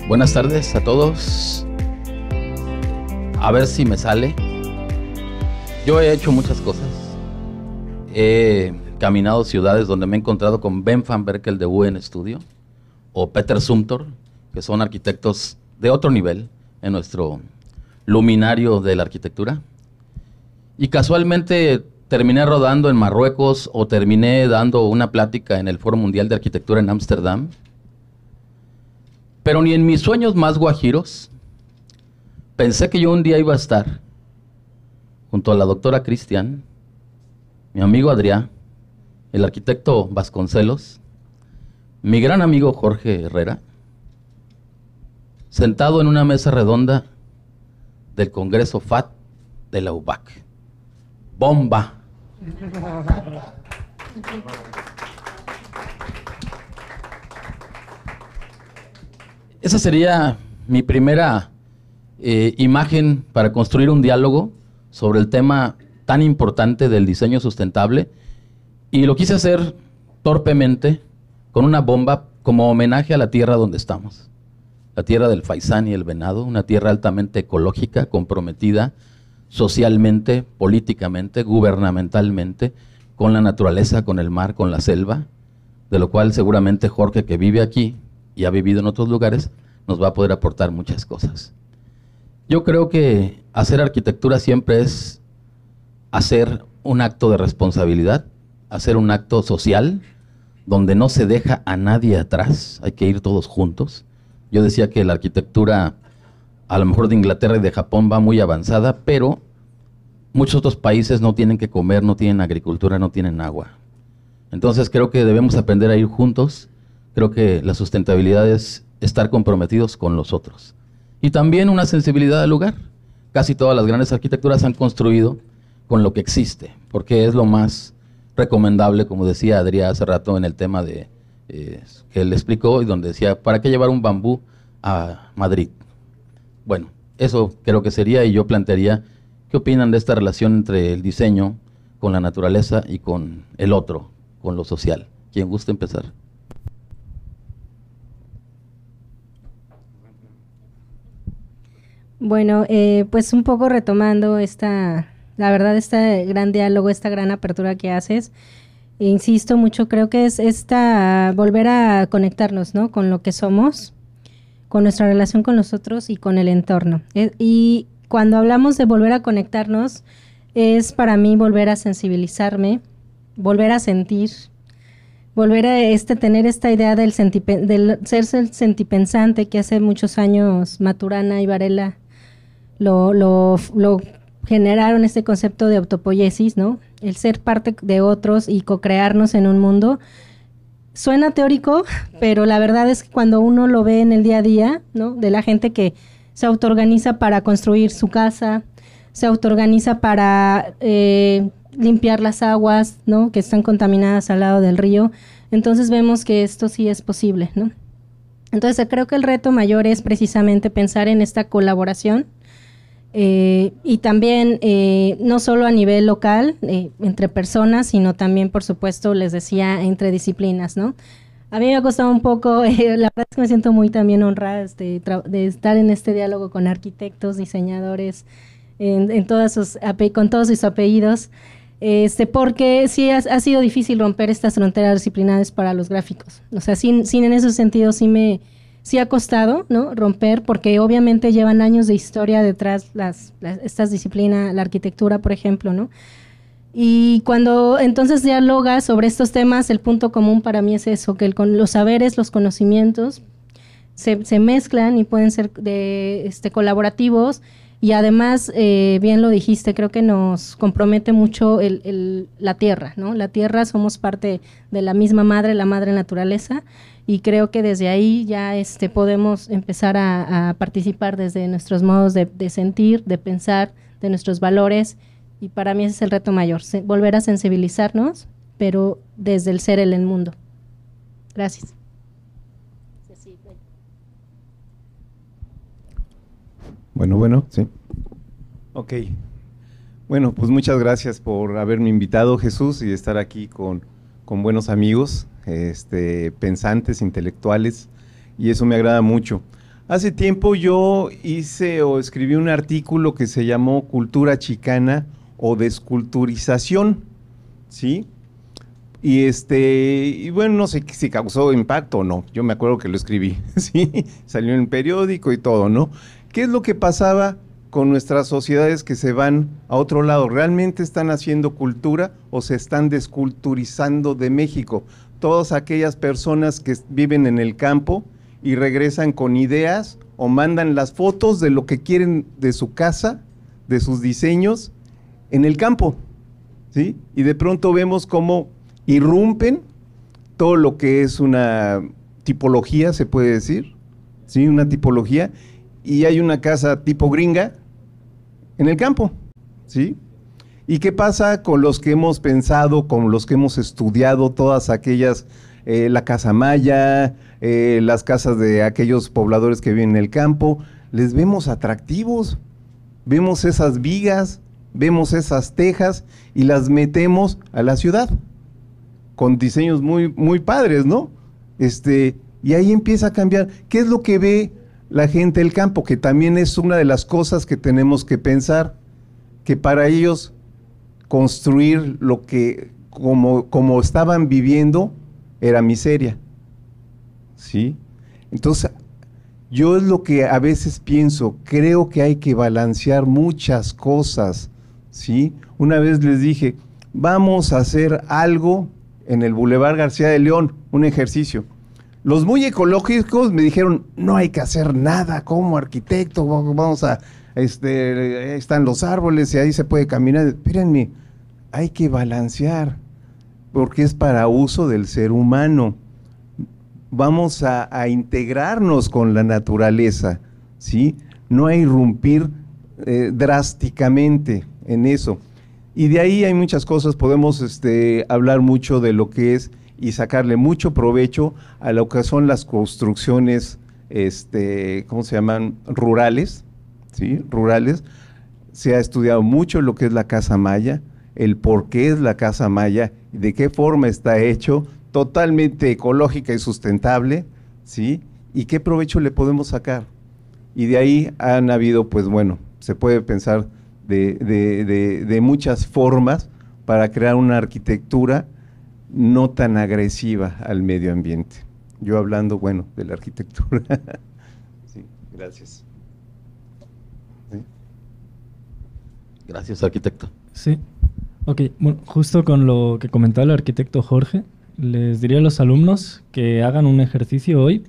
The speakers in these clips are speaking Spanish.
Buenas tardes a todos. A ver si me sale. Yo he hecho muchas cosas. He caminado ciudades donde me he encontrado con Ben van Berkel de UN Studio o Peter Zumthor, que son arquitectos de otro nivel en nuestro luminario de la arquitectura. Y casualmente terminé rodando en Marruecos o terminé dando una plática en el Foro Mundial de Arquitectura en Ámsterdam. Pero ni en mis sueños más guajiros pensé que yo un día iba a estar junto a la doctora Cristian, mi amigo Adrián, el arquitecto Vasconcelos, mi gran amigo Jorge Herrera, sentado en una mesa redonda del Congreso FAT de la UBAC. ¡Bomba! Esa sería mi primera imagen para construir un diálogo sobre el tema tan importante del diseño sustentable, y lo quise hacer torpemente con una bomba como homenaje a la tierra donde estamos, la tierra del faisán y el venado, una tierra altamente ecológica, comprometida socialmente, políticamente, gubernamentalmente, con la naturaleza, con el mar, con la selva, de lo cual seguramente Jorge, que vive aquí y ha vivido en otros lugares, nos va a poder aportar muchas cosas. Yo creo que hacer arquitectura siempre es hacer un acto de responsabilidad, hacer un acto social, donde no se deja a nadie atrás, hay que ir todos juntos. Yo decía que la arquitectura, a lo mejor de Inglaterra y de Japón, va muy avanzada, pero muchos otros países no tienen que comer, no tienen agricultura, no tienen agua. Entonces creo que debemos aprender a ir juntos. Creo que la sustentabilidad es estar comprometidos con los otros. Y también una sensibilidad al lugar. Casi todas las grandes arquitecturas han construido con lo que existe, porque es lo más recomendable, como decía Adrián hace rato en el tema de que él explicó, y donde decía, ¿para qué llevar un bambú a Madrid? Bueno, eso creo que sería, y yo plantearía, ¿qué opinan de esta relación entre el diseño con la naturaleza y con el otro, con lo social? ¿Quién gusta empezar? Bueno, pues un poco retomando la verdad, este gran diálogo, esta gran apertura que haces, insisto mucho, creo que es volver a conectarnos, ¿no?, con lo que somos, con nuestra relación con los otros y con el entorno. Y cuando hablamos de volver a conectarnos, es para mí volver a sensibilizarme, volver a sentir, volver a tener esta idea del ser sentipensante, que hace muchos años Maturana y Varela lo generaron, este concepto de autopoiesis, ¿no? El ser parte de otros y co-crearnos en un mundo. Suena teórico, pero la verdad es que cuando uno lo ve en el día a día, ¿no?, de la gente que se autoorganiza para construir su casa, se autoorganiza para limpiar las aguas, ¿no?, que están contaminadas al lado del río, entonces vemos que esto sí es posible, ¿no? Entonces creo que el reto mayor es precisamente pensar en esta colaboración, y también no solo a nivel local, entre personas, sino también, por supuesto, les decía, entre disciplinas, ¿no? A mí me ha costado un poco, la verdad es que me siento muy también honrada de estar en este diálogo con arquitectos, diseñadores, con todos sus apellidos, porque sí ha sido difícil romper estas fronteras disciplinares para los gráficos. O sea, sin en esos sentidos sí ha costado, ¿no?, romper, porque obviamente llevan años de historia detrás estas disciplinas, la arquitectura, por ejemplo, ¿no? Y cuando entonces dialogas sobre estos temas, el punto común para mí es eso, que los saberes, los conocimientos se mezclan y pueden ser colaborativos, y además, bien lo dijiste, creo que nos compromete mucho la tierra, ¿no? La tierra, somos parte de la misma madre, la madre naturaleza, y creo que desde ahí ya podemos empezar a participar desde nuestros modos de sentir, de pensar, de nuestros valores, y para mí ese es el reto mayor, volver a sensibilizarnos, pero desde el ser en el mundo. Gracias. Bueno, sí. Ok. Bueno, pues muchas gracias por haberme invitado, Jesús, y estar aquí con buenos amigos, pensantes, intelectuales, y eso me agrada mucho. Hace tiempo yo hice o escribí un artículo que se llamó Cultura Chicana o Desculturización, ¿sí? Y bueno, no sé si causó impacto o no, yo me acuerdo que lo escribí, ¿sí? Salió en el periódico y todo, ¿no? ¿Qué es lo que pasaba con nuestras sociedades que se van a otro lado? ¿Realmente están haciendo cultura o se están desculturizando de México? Todas aquellas personas que viven en el campo y regresan con ideas o mandan las fotos de lo que quieren de su casa, de sus diseños, en el campo, ¿sí? Y de pronto vemos cómo irrumpen todo lo que es una tipología, se puede decir, ¿sí? Una tipología, y hay una casa tipo gringa en el campo, ¿sí? ¿Y qué pasa con los que hemos pensado, con los que hemos estudiado todas aquellas, la casa maya, las casas de aquellos pobladores que viven en el campo? Les vemos atractivos, vemos esas vigas, vemos esas tejas y las metemos a la ciudad con diseños muy, muy padres, ¿no? Y ahí empieza a cambiar. ¿Qué es lo que ve la gente del campo? Que también es una de las cosas que tenemos que pensar, que para ellos construir lo que como estaban viviendo era miseria, ¿sí? Entonces, yo es lo que a veces pienso, creo que hay que balancear muchas cosas, ¿sí? Una vez les dije, vamos a hacer algo en el Boulevard García de León, un ejercicio. Los muy ecológicos me dijeron, no hay que hacer nada como arquitecto, vamos a, ahí están los árboles y ahí se puede caminar. Espérenme, hay que balancear, porque es para uso del ser humano. Vamos a integrarnos con la naturaleza, ¿sí? No a irrumpir drásticamente en eso. Y de ahí hay muchas cosas, podemos hablar mucho de lo que es y sacarle mucho provecho a lo que son las construcciones, ¿cómo se llaman? Rurales, ¿sí? Rurales. Se ha estudiado mucho lo que es la casa maya, el por qué es la casa maya, de qué forma está hecho, totalmente ecológica y sustentable, ¿sí? Y qué provecho le podemos sacar. Y de ahí han habido, pues bueno, se puede pensar de muchas formas para crear una arquitectura no tan agresiva al medio ambiente. Yo hablando, bueno, de la arquitectura. Sí, gracias. ¿Sí? Gracias, arquitecto. Sí. Ok, bueno, justo con lo que comentaba el arquitecto Jorge, les diría a los alumnos que hagan un ejercicio hoy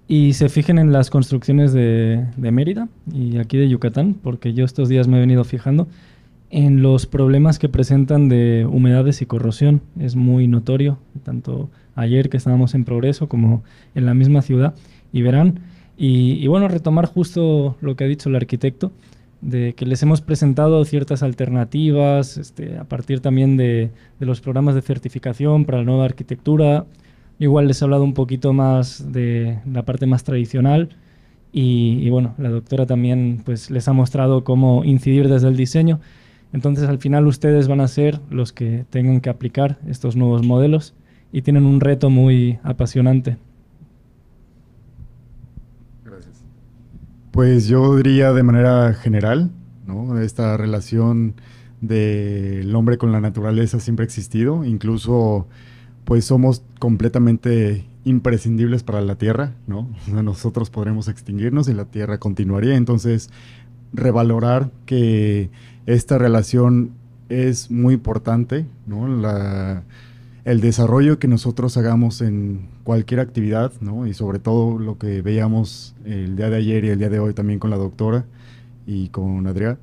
y se fijen en las construcciones de Mérida y aquí de Yucatán, porque yo estos días me he venido fijando en los problemas que presentan de humedades y corrosión. Es muy notorio, tanto ayer que estábamos en Progreso como en la misma ciudad, y verán. Y bueno, retomar justo lo que ha dicho el arquitecto, de que les hemos presentado ciertas alternativas, a partir también de los programas de certificación para la nueva arquitectura. Igual les he hablado un poquito más de la parte más tradicional y bueno, la doctora también pues les ha mostrado cómo incidir desde el diseño. Entonces al final ustedes van a ser los que tengan que aplicar estos nuevos modelos y tienen un reto muy apasionante. Gracias. Pues yo diría de manera general, ¿no? Esta relación del hombre con la naturaleza siempre ha existido, incluso pues somos completamente imprescindibles para la Tierra, ¿no? O sea, nosotros podremos extinguirnos y la Tierra continuaría. Entonces, revalorar que esta relación es muy importante, ¿no? El desarrollo que nosotros hagamos en cualquier actividad, ¿no? Y sobre todo lo que veíamos el día de ayer y el día de hoy también con la doctora y con Adrián,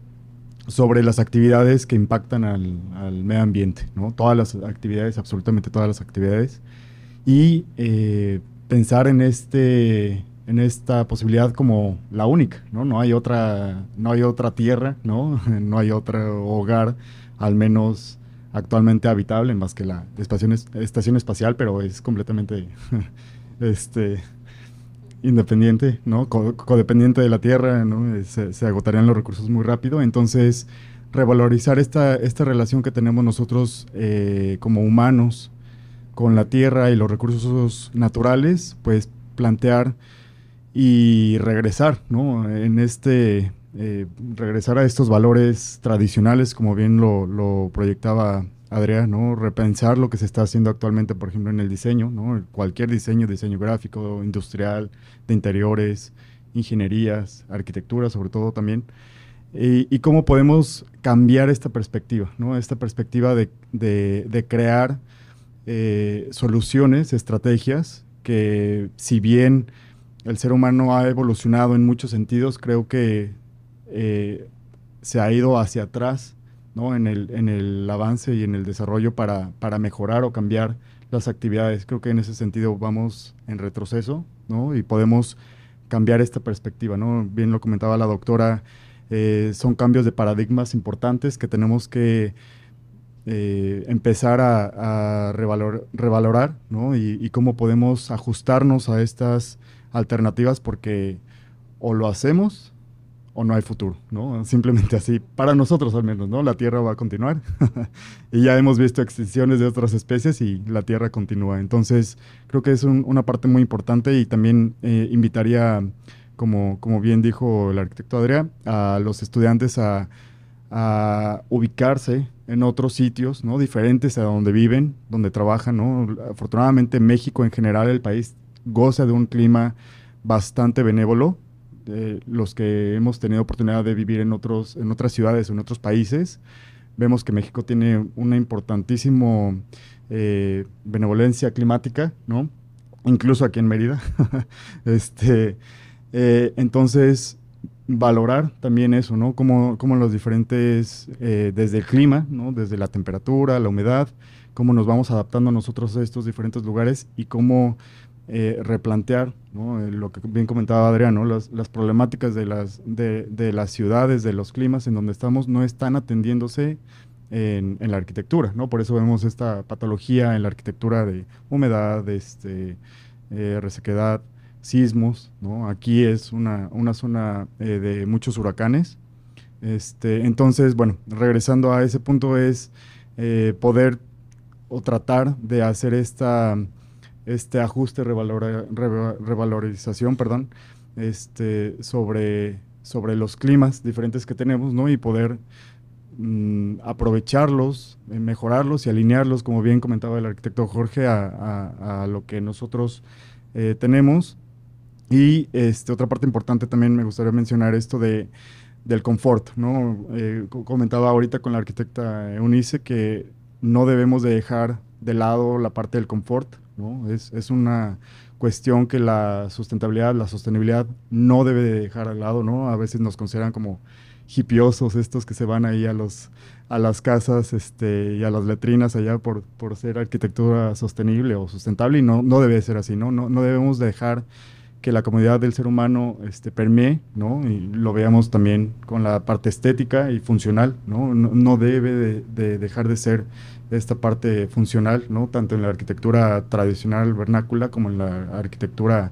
sobre las actividades que impactan al medio ambiente, ¿no? Todas las actividades, absolutamente todas las actividades, y pensar en esta posibilidad como la única, ¿no? No hay otra tierra, ¿no? No hay otro hogar, al menos actualmente habitable, más que la estación espacial, pero es completamente independiente, ¿no? Codependiente de la Tierra, ¿no? Se agotarían los recursos muy rápido. Entonces, revalorizar esta relación que tenemos nosotros como humanos con la Tierra y los recursos naturales, pues plantear y regresar, ¿no? Regresar a estos valores tradicionales, como bien lo proyectaba Adrián, ¿no? Repensar lo que se está haciendo actualmente, por ejemplo, en el diseño, ¿no? Cualquier diseño gráfico, industrial, de interiores, ingenierías, arquitectura, sobre todo también. Y cómo podemos cambiar esta perspectiva, ¿no? Esta perspectiva de crear soluciones, estrategias, que si bien el ser humano ha evolucionado en muchos sentidos, creo que se ha ido hacia atrás, ¿no? En el avance y en el desarrollo para mejorar o cambiar las actividades. Creo que en ese sentido vamos en retroceso, ¿no? Y podemos cambiar esta perspectiva, ¿no? Bien lo comentaba la doctora, son cambios de paradigmas importantes que tenemos que empezar a revalorar, ¿no? Y cómo podemos ajustarnos a estas alternativas, porque o lo hacemos o no hay futuro, ¿no? Simplemente así, para nosotros al menos, ¿no? La Tierra va a continuar y ya hemos visto extinciones de otras especies y la Tierra continúa. Entonces, creo que es una parte muy importante, y también invitaría, como bien dijo el arquitecto Adrián, a los estudiantes a ubicarse en otros sitios, ¿no? Diferentes a donde viven, donde trabajan, ¿no? Afortunadamente México en general, el país, goza de un clima bastante benévolo. Los que hemos tenido oportunidad de vivir en otras ciudades o en otros países, vemos que México tiene una importantísima benevolencia climática, ¿no? Incluso aquí en Mérida. Entonces, valorar también eso, ¿no? Como los diferentes, desde el clima, ¿no? Desde la temperatura, la humedad, cómo nos vamos adaptando nosotros a estos diferentes lugares, y cómo replantear, ¿no? Lo que bien comentaba Adrián, ¿no? Las problemáticas de las ciudades, de los climas en donde estamos, no están atendiéndose en la arquitectura, ¿no? Por eso vemos esta patología en la arquitectura de humedad, resequedad, sismos, ¿no? Aquí es una zona de muchos huracanes. Entonces, bueno, regresando a ese punto, es poder o tratar de hacer este ajuste, revalorización, perdón, sobre los climas diferentes que tenemos, ¿no? Y poder aprovecharlos, mejorarlos y alinearlos, como bien comentaba el arquitecto Jorge, a lo que nosotros tenemos. Y otra parte importante también me gustaría mencionar esto del confort, ¿no? Comentaba ahorita con la arquitecta Eunice que no debemos de dejar de lado la parte del confort, ¿no? Es una cuestión que la sustentabilidad, la sostenibilidad no debe de dejar al lado, ¿no? A veces nos consideran como hipiosos estos que se van ahí a las casas y a las letrinas allá por ser arquitectura sostenible o sustentable, y no debe ser así, ¿no? No debemos dejar que la comodidad del ser humano permee, ¿no? Y lo veamos también con la parte estética y funcional, ¿no? No debe de dejar de ser esta parte funcional, ¿no? Tanto en la arquitectura tradicional vernácula como en la arquitectura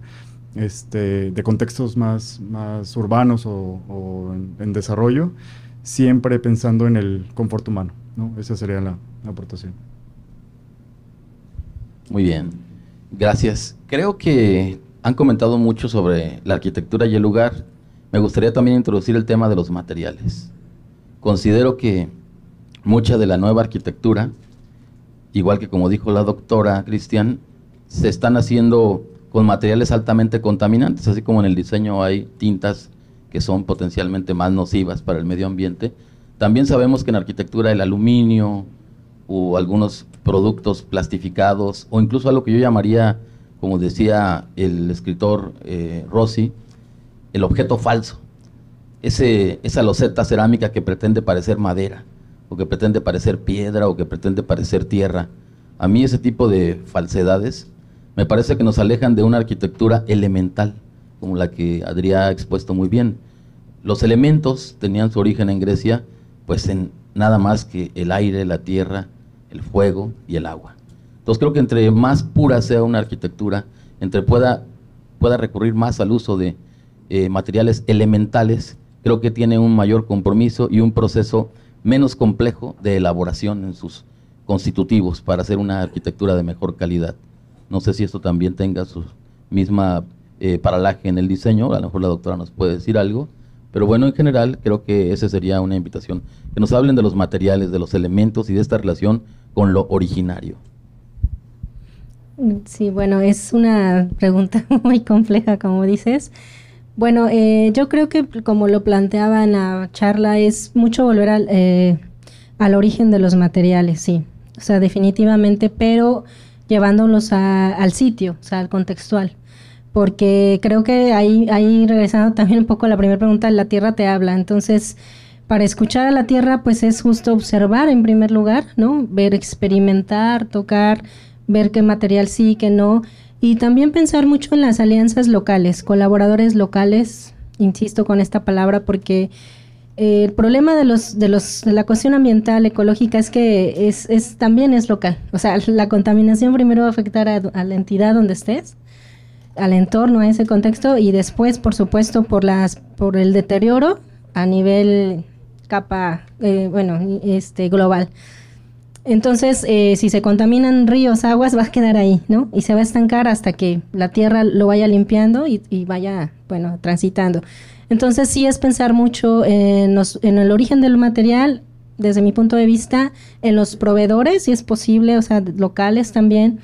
de contextos más urbanos o en desarrollo, siempre pensando en el confort humano, ¿no? Esa sería la aportación. Muy bien, gracias. Creo que han comentado mucho sobre la arquitectura y el lugar. Me gustaría también introducir el tema de los materiales. Considero que mucha de la nueva arquitectura, igual que como dijo la doctora Cristian, se están haciendo con materiales altamente contaminantes, así como en el diseño hay tintas que son potencialmente más nocivas para el medio ambiente. También sabemos que en arquitectura el aluminio o algunos productos plastificados, o incluso algo que yo llamaría, como decía el escritor Rossi, el objeto falso. Esa loseta cerámica que pretende parecer madera, o que pretende parecer piedra, o que pretende parecer tierra. A mí ese tipo de falsedades me parece que nos alejan de una arquitectura elemental, como la que Adrián ha expuesto muy bien. Los elementos tenían su origen en Grecia, pues en nada más que el aire, la tierra, el fuego y el agua. Entonces creo que entre más pura sea una arquitectura, entre pueda recurrir más al uso de materiales elementales, creo que tiene un mayor compromiso y un proceso menos complejo de elaboración en sus constitutivos para hacer una arquitectura de mejor calidad. No sé si esto también tenga su misma paralaje en el diseño. A lo mejor la doctora nos puede decir algo. Pero bueno, en general, creo que esa sería una invitación. Que nos hablen de los materiales, de los elementos y de esta relación con lo originario. Sí, bueno, es una pregunta muy compleja, como dices. Bueno, yo creo que como lo planteaba en la charla, es mucho volver al origen de los materiales, sí. O sea, definitivamente, pero llevándolos al sitio, o sea, al contextual. Porque creo que ahí regresando también un poco a la primera pregunta, la tierra te habla. Entonces, para escuchar a la tierra, pues es justo observar en primer lugar, ¿no? Ver, experimentar, tocar, ver qué material sí, qué no. Y también pensar mucho en las alianzas locales, colaboradores locales, insisto con esta palabra, porque el problema de la cuestión ambiental, ecológica, es que también es local. O sea, la contaminación primero va a afectar a la entidad donde estés, al entorno, a ese contexto, y después, por supuesto, por el deterioro a nivel capa, global. Entonces, si se contaminan ríos, aguas, va a quedar ahí, ¿no? Y se va a estancar hasta que la tierra lo vaya limpiando y vaya, bueno, transitando. Entonces, sí es pensar mucho en el origen del material, desde mi punto de vista, en los proveedores, si es posible, o sea, locales también.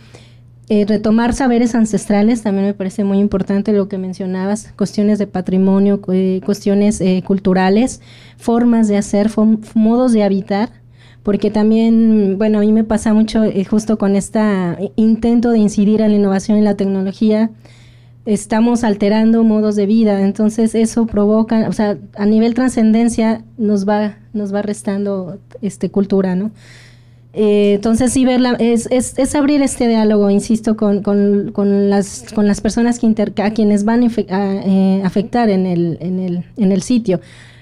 Retomar saberes ancestrales también me parece muy importante, lo que mencionabas, cuestiones de patrimonio, cuestiones culturales, formas de hacer, modos de habitar, porque también, bueno, a mí me pasa mucho justo con este intento de incidir en la innovación y la tecnología, estamos alterando modos de vida, entonces eso provoca, o sea, a nivel trascendencia nos va restando cultura, ¿no? Entonces sí es abrir este diálogo, insisto, con las personas a quienes van a afectar en el sitio.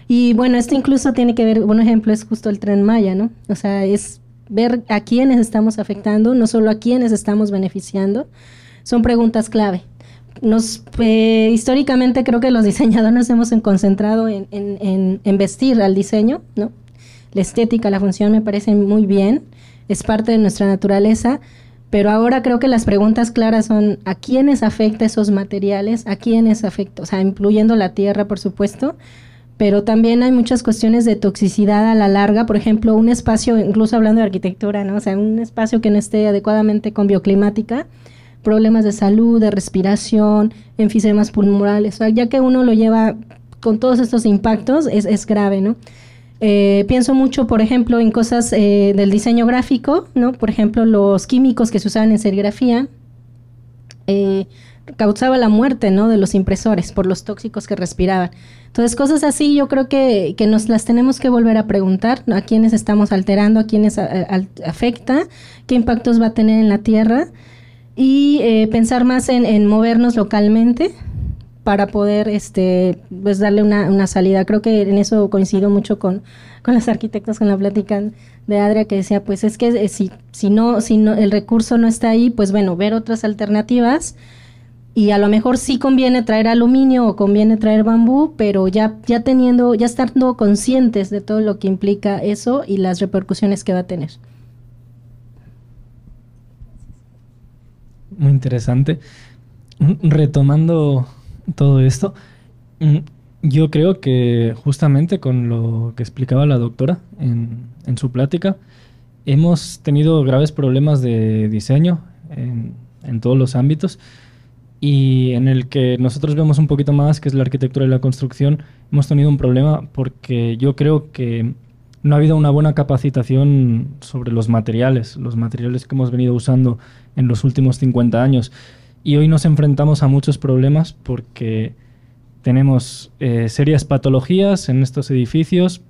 Y bueno, esto incluso tiene que ver, un ejemplo es justo el Tren Maya, ¿no? O sea, es ver a quiénes estamos afectando, no solo a quiénes estamos beneficiando. Son preguntas clave. Históricamente creo que los diseñadores nos hemos concentrado en vestir al diseño, ¿no? La estética, la función me parecen muy bien, es parte de nuestra naturaleza, pero ahora creo que las preguntas claras son ¿a quiénes afecta esos materiales? ¿A quiénes afecta? O sea, incluyendo la tierra, por supuesto, pero también hay muchas cuestiones de toxicidad a la larga, por ejemplo, un espacio, incluso hablando de arquitectura, ¿no? O sea, un espacio que no esté adecuadamente con bioclimática, problemas de salud, de respiración, enfisemas pulmonares, o sea, ya que uno lo lleva con todos estos impactos, es grave, ¿no? Pienso mucho, por ejemplo, en cosas del diseño gráfico, ¿no? Por ejemplo, los químicos que se usaban en serigrafía causaba la muerte, ¿no? De los impresores por los tóxicos que respiraban. Entonces, cosas así yo creo que nos las tenemos que volver a preguntar, ¿no? A quiénes estamos alterando, a quiénes afecta, qué impactos va a tener en la tierra y pensar más en movernos localmente para poder pues darle una salida. Creo que en eso coincido mucho con los arquitectos, con la plática de Adria, que decía, pues es que si no el recurso no está ahí, pues bueno, ver otras alternativas, y a lo mejor sí conviene traer aluminio o conviene traer bambú, pero ya estando conscientes de todo lo que implica eso y las repercusiones que va a tener. Muy interesante. Retomando todo esto, yo creo que justamente con lo que explicaba la doctora en su plática, hemos tenido graves problemas de diseño en todos los ámbitos, y en el que nosotros vemos un poquito más, que es la arquitectura y la construcción, hemos tenido un problema porque yo creo que no ha habido una buena capacitación sobre los materiales que hemos venido usando en los últimos 50 años. Y hoy nos enfrentamos a muchos problemas porque tenemos serias patologías en estos edificios,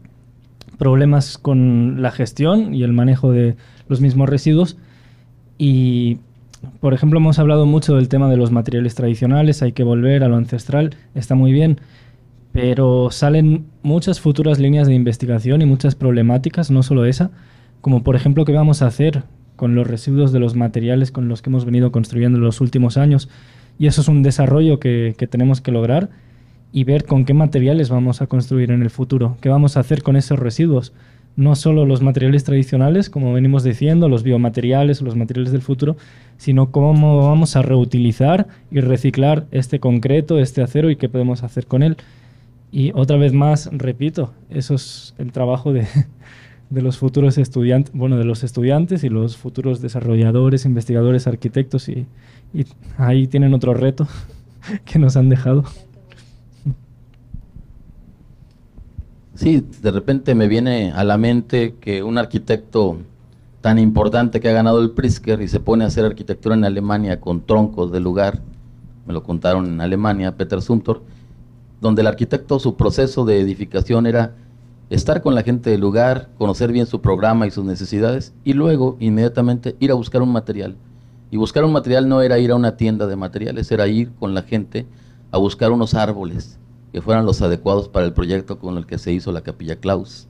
problemas con la gestión y el manejo de los mismos residuos. Y, por ejemplo, hemos hablado mucho del tema de los materiales tradicionales, hay que volver a lo ancestral, está muy bien, pero salen muchas futuras líneas de investigación y muchas problemáticas, no solo esa, como por ejemplo qué vamos a hacer con los residuos de los materiales con los que hemos venido construyendo en los últimos años. Y eso es un desarrollo que tenemos que lograr y ver con qué materiales vamos a construir en el futuro, qué vamos a hacer con esos residuos. no solo los materiales tradicionales, como venimos diciendo, los biomateriales o los materiales del futuro, sino cómo vamos a reutilizar y reciclar este concreto, este acero y qué podemos hacer con él. Y otra vez más, repito, eso es el trabajo de los futuros estudiantes, bueno, de los estudiantes y los futuros desarrolladores, investigadores, arquitectos, y ahí tienen otro reto que nos han dejado. Sí, de repente me viene a la mente que un arquitecto tan importante que ha ganado el Pritzker y se pone a hacer arquitectura en Alemania con troncos del lugar, me lo contaron en Alemania, Peter Zumthor, donde el arquitecto, su proceso de edificación era estar con la gente del lugar, conocer bien su programa y sus necesidades, y luego inmediatamente ir a buscar un material. Y buscar un material no era ir a una tienda de materiales, era ir con la gente a buscar unos árboles que fueran los adecuados para el proyecto con el que se hizo la Capilla Claus.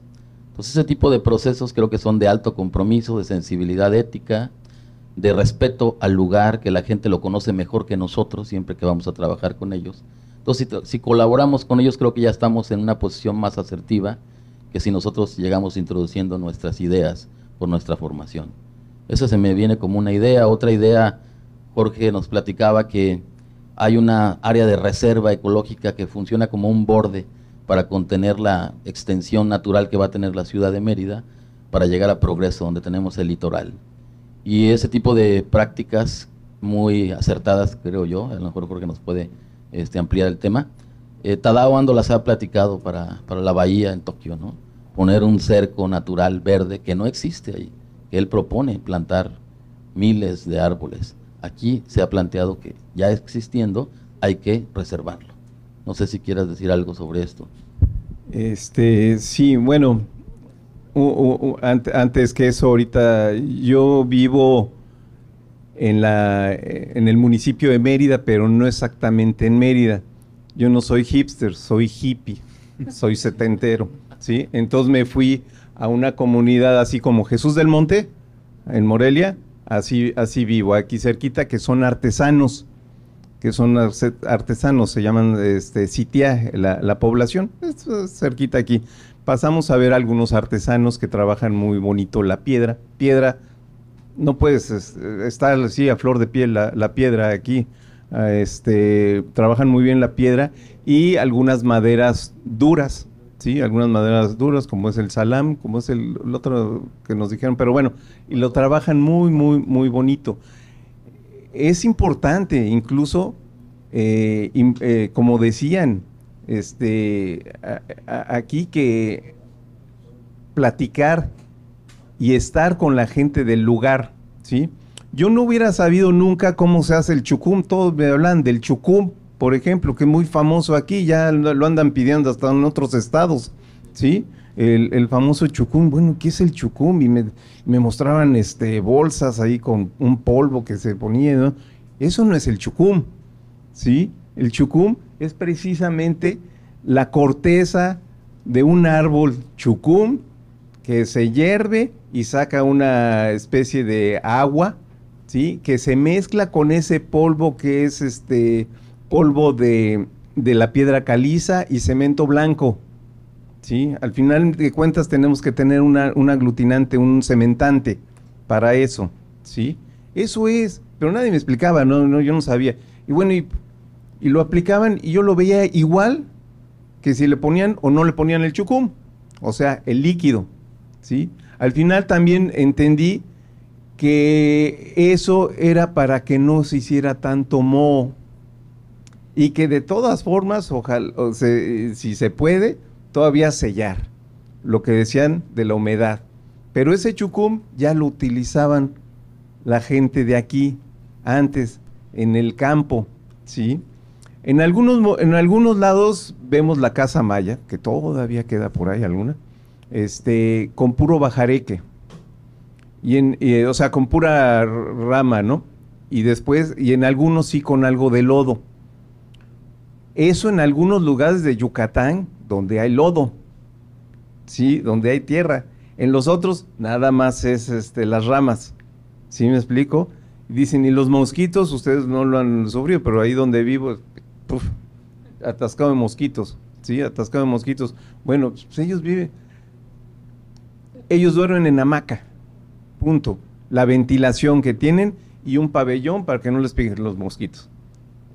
Entonces ese tipo de procesos creo que son de alto compromiso, de sensibilidad ética, de respeto al lugar, que la gente lo conoce mejor que nosotros siempre que vamos a trabajar con ellos. Entonces si colaboramos con ellos, creo que ya estamos en una posición más asertiva que si nosotros llegamos introduciendo nuestras ideas por nuestra formación. Eso se me viene como una idea. Otra idea, Jorge nos platicaba que hay una área de reserva ecológica que funciona como un borde para contener la extensión natural que va a tener la ciudad de Mérida para llegar a Progreso, donde tenemos el litoral. Y ese tipo de prácticas muy acertadas, creo yo, a lo mejor Jorge nos puede ampliar el tema. Tadao Ando las ha platicado para la bahía en Tokio, ¿no? Poner un cerco natural verde que no existe ahí, que él propone plantar miles de árboles. Aquí se ha planteado que ya existiendo hay que reservarlo. No sé si quieras decir algo sobre esto. Sí, bueno, antes que eso, ahorita yo vivo en el municipio de Mérida, pero no exactamente en Mérida. Yo no soy hipster, soy hippie, soy setentero, ¿sí? Entonces me fui a una comunidad así como Jesús del Monte, en Morelia, así vivo, aquí cerquita, que son artesanos, se llaman Sitia, la población, es cerquita aquí. Pasamos a ver algunos artesanos que trabajan muy bonito la piedra, no puedes estar así a flor de piel la piedra aquí. Trabajan muy bien la piedra y algunas maderas duras, ¿sí? Algunas maderas duras, como es el salam, como es el otro que nos dijeron, pero bueno, y lo trabajan muy, muy, muy bonito. Es importante, incluso, como decían, aquí que platicar y estar con la gente del lugar, ¿sí? Yo no hubiera sabido nunca cómo se hace el chucum. Todos me hablan del chucum, por ejemplo, que es muy famoso aquí, ya lo andan pidiendo hasta en otros estados, ¿sí? El famoso chucum. Bueno, ¿qué es el chucum? Y me mostraban bolsas ahí con un polvo que se ponía, ¿no? Eso no es el chucum, ¿sí? El chucum es precisamente la corteza de un árbol chucum que se hierve y saca una especie de agua, ¿sí? Que se mezcla con ese polvo que es polvo de la piedra caliza y cemento blanco, ¿sí? Al final de cuentas tenemos que tener un aglutinante, un cementante para eso, ¿sí? Eso es, pero nadie me explicaba, no, yo no sabía. Y bueno, y lo aplicaban y yo lo veía igual que si le ponían o no le ponían el chucum, o sea, el líquido, ¿sí? Al final también entendí que eso era para que no se hiciera tanto moho y que de todas formas, ojalá, si se puede, todavía sellar lo que decían de la humedad. Pero ese chucum ya lo utilizaban la gente de aquí antes, en el campo, ¿sí? En algunos lados vemos la casa maya, que todavía queda por ahí alguna, con puro bajareque. O sea, con pura rama, ¿no? Y después, y en algunos sí con algo de lodo. Eso en algunos lugares de Yucatán, donde hay lodo, ¿sí? Donde hay tierra. En los otros, nada más es las ramas, ¿sí me explico? Dicen, y los mosquitos, ustedes no lo han sufrido, pero ahí donde vivo, atascado de mosquitos, ¿sí? Atascado de mosquitos. Bueno, pues ellos viven. ellos duermen en hamaca, punto. La ventilación que tienen y un pabellón para que no les peguen los mosquitos.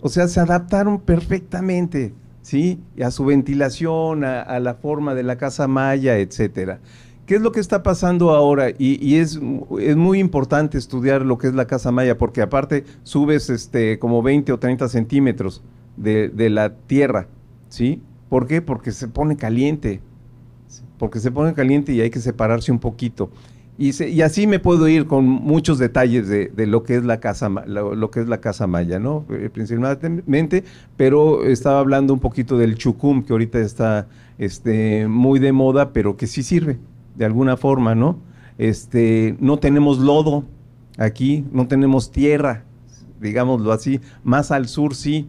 O sea, se adaptaron perfectamente, ¿sí? A su ventilación, a la forma de la casa maya, etcétera. ¿Qué es lo que está pasando ahora? Y es muy importante estudiar lo que es la casa maya, porque aparte subes como 20 o 30 centímetros de la tierra, ¿sí? ¿Por qué? Porque se pone caliente, y hay que separarse un poquito. Y así me puedo ir con muchos detalles de lo que es la casa, lo que es la casa maya, ¿no? Principalmente, pero estaba hablando un poquito del chucum, que ahorita está muy de moda, pero que sí sirve de alguna forma, ¿no? No tenemos lodo aquí, no tenemos tierra, digámoslo así, más al sur sí.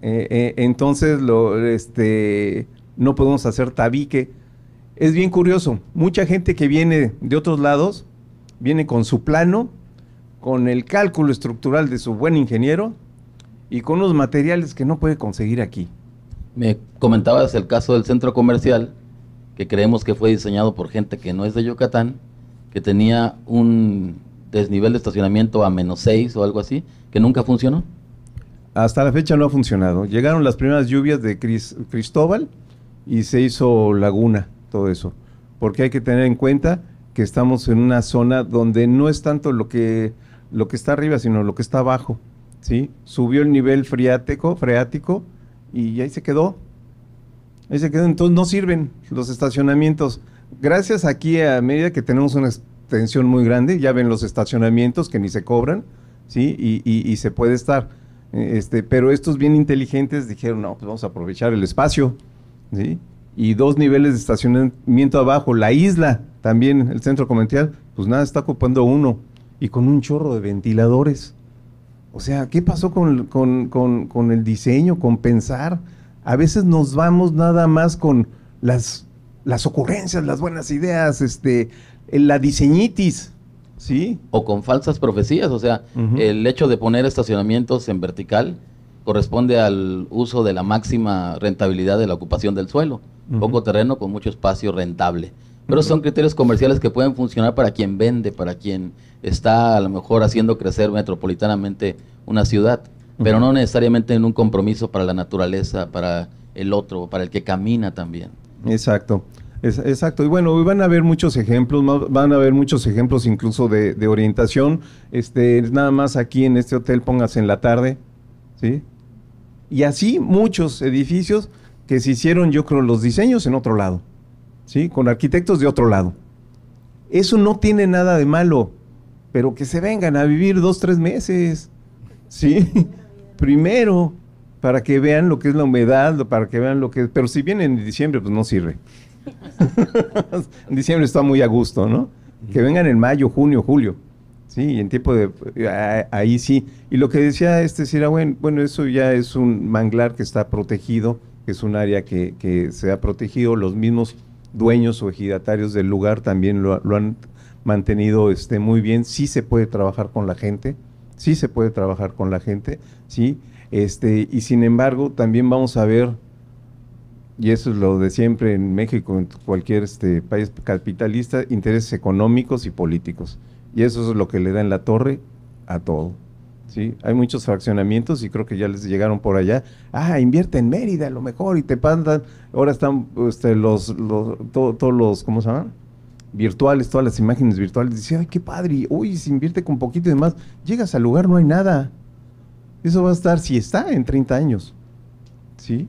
Entonces no podemos hacer tabique. Es bien curioso, mucha gente que viene de otros lados, viene con su plano, con el cálculo estructural de su buen ingeniero y con unos materiales que no puede conseguir aquí. Me comentabas el caso del centro comercial, que creemos que fue diseñado por gente que no es de Yucatán, que tenía un desnivel de estacionamiento a -6 o algo así, que nunca funcionó. Hasta la fecha no ha funcionado. Llegaron las primeras lluvias de Cristóbal y se hizo laguna. Todo eso, porque hay que tener en cuenta que estamos en una zona donde no es tanto lo que está arriba, sino lo que está abajo, ¿sí? Subió el nivel freático y ahí se quedó, entonces no sirven los estacionamientos. Gracias aquí a Mérida que tenemos una extensión muy grande, ya ven los estacionamientos que ni se cobran, ¿sí? Y se puede estar, pero estos bien inteligentes dijeron, no, pues vamos a aprovechar el espacio, ¿sí? Y 2 niveles de estacionamiento abajo, la isla también, el centro comercial, pues nada, está ocupando 1 y con un chorro de ventiladores. O sea, ¿qué pasó con el diseño, con pensar? A veces nos vamos nada más con las ocurrencias, las buenas ideas, la diseñitis, ¿sí? O con falsas profecías, o sea, el hecho de poner estacionamientos en vertical corresponde al uso de la máxima rentabilidad de la ocupación del suelo. Poco terreno con mucho espacio rentable. Pero son criterios comerciales que pueden funcionar para quien vende, para quien está a lo mejor haciendo crecer metropolitanamente una ciudad, pero no necesariamente en un compromiso para la naturaleza, para el otro, para el que camina también. Exacto. Exacto, y bueno, van a haber muchos ejemplos, incluso de orientación. Nada más aquí en este hotel póngase en la tarde, ¿sí? Y así muchos edificios que se hicieron, yo creo, los diseños en otro lado, ¿sí? Con arquitectos de otro lado. Eso no tiene nada de malo, pero que se vengan a vivir 2, 3 meses, ¿sí? Primero, para que vean lo que es la humedad, para que vean lo que es, pero si vienen en diciembre, pues no sirve. En diciembre está muy a gusto, ¿no? Que vengan en mayo, junio, julio. Sí, en tiempo de... ahí sí. Y lo que decía Cira, bueno, eso ya es un manglar que está protegido, que es un área que se ha protegido. Los mismos dueños o ejidatarios del lugar también lo han mantenido muy bien. Sí se puede trabajar con la gente, sí. Y sin embargo, también vamos a ver, y eso es lo de siempre en México, en cualquier país capitalista, intereses económicos y políticos. Y eso es lo que le da en la torre a todo, ¿sí? Hay muchos fraccionamientos y creo que ya les llegaron por allá. Invierte en Mérida a lo mejor y te pandan. Ahora están todos los, ¿cómo se llaman? Virtuales, todas las imágenes virtuales. Dice, ay, qué padre, uy, se invierte con poquito y demás. Llegas al lugar, no hay nada. Eso va a estar, si está, en 30 años, ¿sí?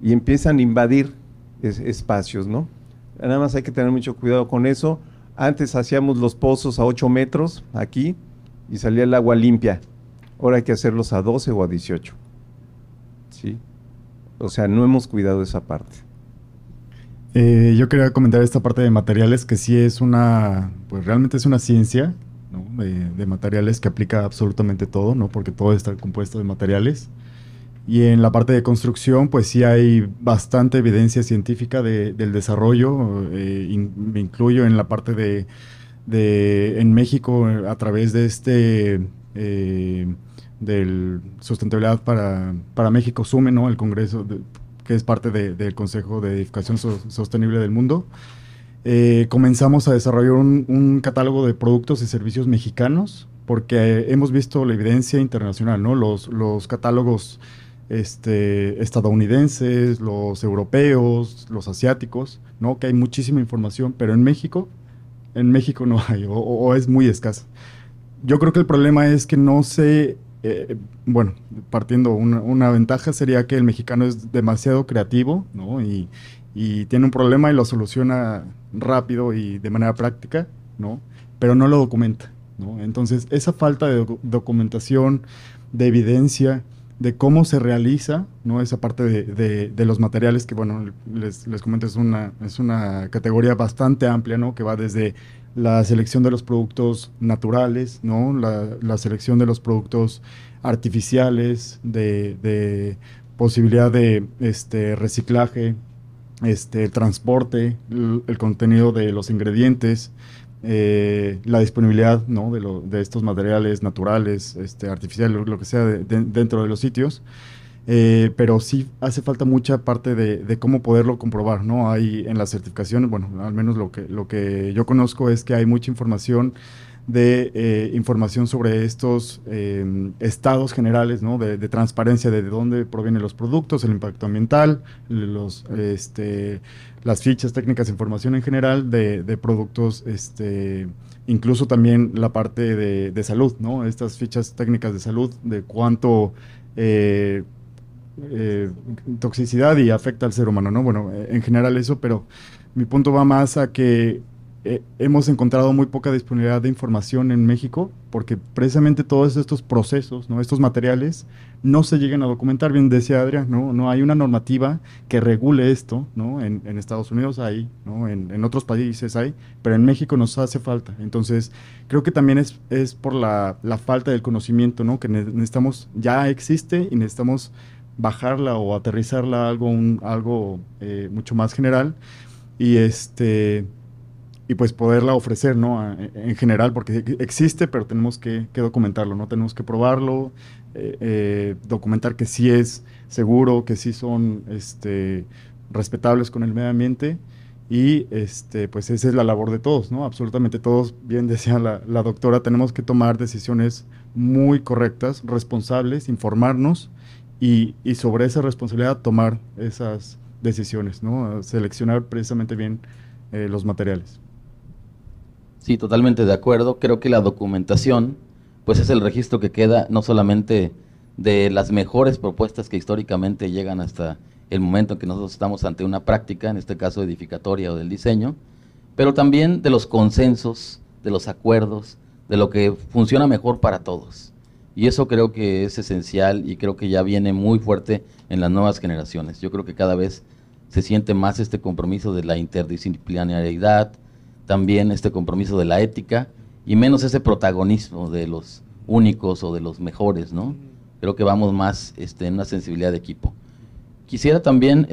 Y empiezan a invadir espacios, ¿no? Nada más hay que tener mucho cuidado con eso. Antes hacíamos los pozos a 8 metros aquí y salía el agua limpia. Ahora hay que hacerlos a 12 o a 18. ¿Sí? O sea, no hemos cuidado esa parte. Yo quería comentar esta parte de materiales que sí es pues realmente es una ciencia, ¿no? de materiales que aplica absolutamente todo, ¿no? Porque todo está compuesto de materiales. Y en la parte de construcción, pues sí hay bastante evidencia científica del desarrollo. Me incluyo en la parte en México, a través de del Sustentabilidad para México, SUME, ¿no? El Congreso, que es parte del Consejo de Edificación Sostenible del Mundo. comenzamos a desarrollar un catálogo de productos y servicios mexicanos, porque hemos visto la evidencia internacional, ¿no? Los catálogos estadounidenses, los europeos, los asiáticos, ¿no? Que hay muchísima información, pero en México no hay, o es muy escasa. Yo creo que el problema es que no se, bueno, partiendo una ventaja sería que el mexicano es demasiado creativo, ¿no? Y tiene un problema y lo soluciona rápido y de manera práctica, ¿no? Pero no lo documenta, ¿no? Entonces, esa falta de documentación, de evidencia, de cómo se realiza, ¿no? Esa parte de los materiales que, bueno, les comento, es una categoría bastante amplia, ¿no? Que va desde la selección de los productos naturales, ¿no? La selección de los productos artificiales, de posibilidad de reciclaje, transporte, el contenido de los ingredientes, la disponibilidad, ¿no? de estos materiales naturales, artificiales, lo que sea dentro de los sitios. Pero sí hace falta mucha parte de cómo poderlo comprobar, ¿no? Hay en las certificaciones, bueno, al menos lo que yo conozco es que hay mucha información información sobre estos estados generales, ¿no? De transparencia de dónde provienen los productos, el impacto ambiental, las fichas técnicas de información en general de productos, incluso también la parte de salud, ¿no? Estas fichas técnicas de salud, de cuánto toxicidad y afecta al ser humano, ¿no? Bueno, en general eso, pero mi punto va más a que hemos encontrado muy poca disponibilidad de información en México, porque precisamente todos estos procesos, ¿no? Estos materiales no se llegan a documentar. Bien decía Adrián, no hay una normativa que regule esto, ¿no? En Estados Unidos hay, ¿no? En otros países hay, pero en México nos hace falta. Entonces, creo que también es por la falta del conocimiento, ¿no? Que necesitamos, ya existe y necesitamos bajarla o aterrizarla a algo mucho más general y pues poderla ofrecer, ¿no? En general, porque existe, pero tenemos que documentarlo, ¿no? Tenemos que probarlo, documentar que sí es seguro, que sí son respetables con el medio ambiente y pues esa es la labor de todos, ¿no? Absolutamente todos, bien decía la doctora, tenemos que tomar decisiones muy correctas, responsables, informarnos y sobre esa responsabilidad tomar esas decisiones, ¿no? Seleccionar precisamente bien los materiales. Sí, totalmente de acuerdo. Creo que la documentación, pues es el registro que queda no solamente de las mejores propuestas que históricamente llegan hasta el momento en que nosotros estamos ante una práctica, en este caso edificatoria o del diseño, pero también de los consensos, de los acuerdos, de lo que funciona mejor para todos. Y eso creo que es esencial y creo que ya viene muy fuerte en las nuevas generaciones. Yo creo que cada vez se siente más este compromiso de la interdisciplinariedad, también este compromiso de la ética y menos ese protagonismo de los únicos o de los mejores, ¿no? Creo que vamos más en una sensibilidad de equipo. Quisiera también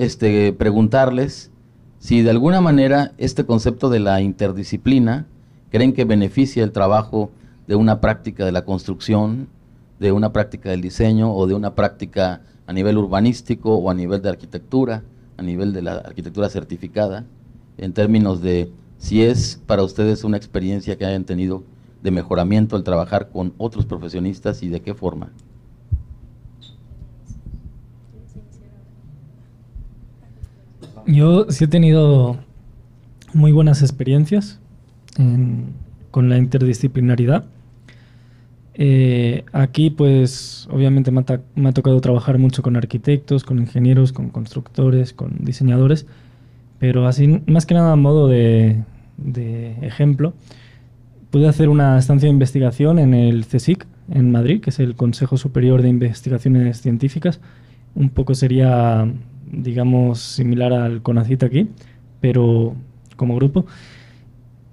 preguntarles si de alguna manera este concepto de la interdisciplina creen que beneficia el trabajo de una práctica de la construcción, de una práctica del diseño o de una práctica a nivel urbanístico o a nivel de arquitectura, a nivel de la arquitectura certificada, en términos de si es para ustedes una experiencia que hayan tenido de mejoramiento al trabajar con otros profesionistas y de qué forma. Yo sí he tenido muy buenas experiencias con la interdisciplinaridad. Aquí pues obviamente me ha tocado trabajar mucho con arquitectos, con ingenieros, con constructores, con diseñadores, pero así más que nada a modo de ejemplo, pude hacer una estancia de investigación en el CSIC en Madrid, que es el Consejo Superior de Investigaciones Científicas. Un poco sería, digamos, similar al CONACYT aquí, pero como grupo.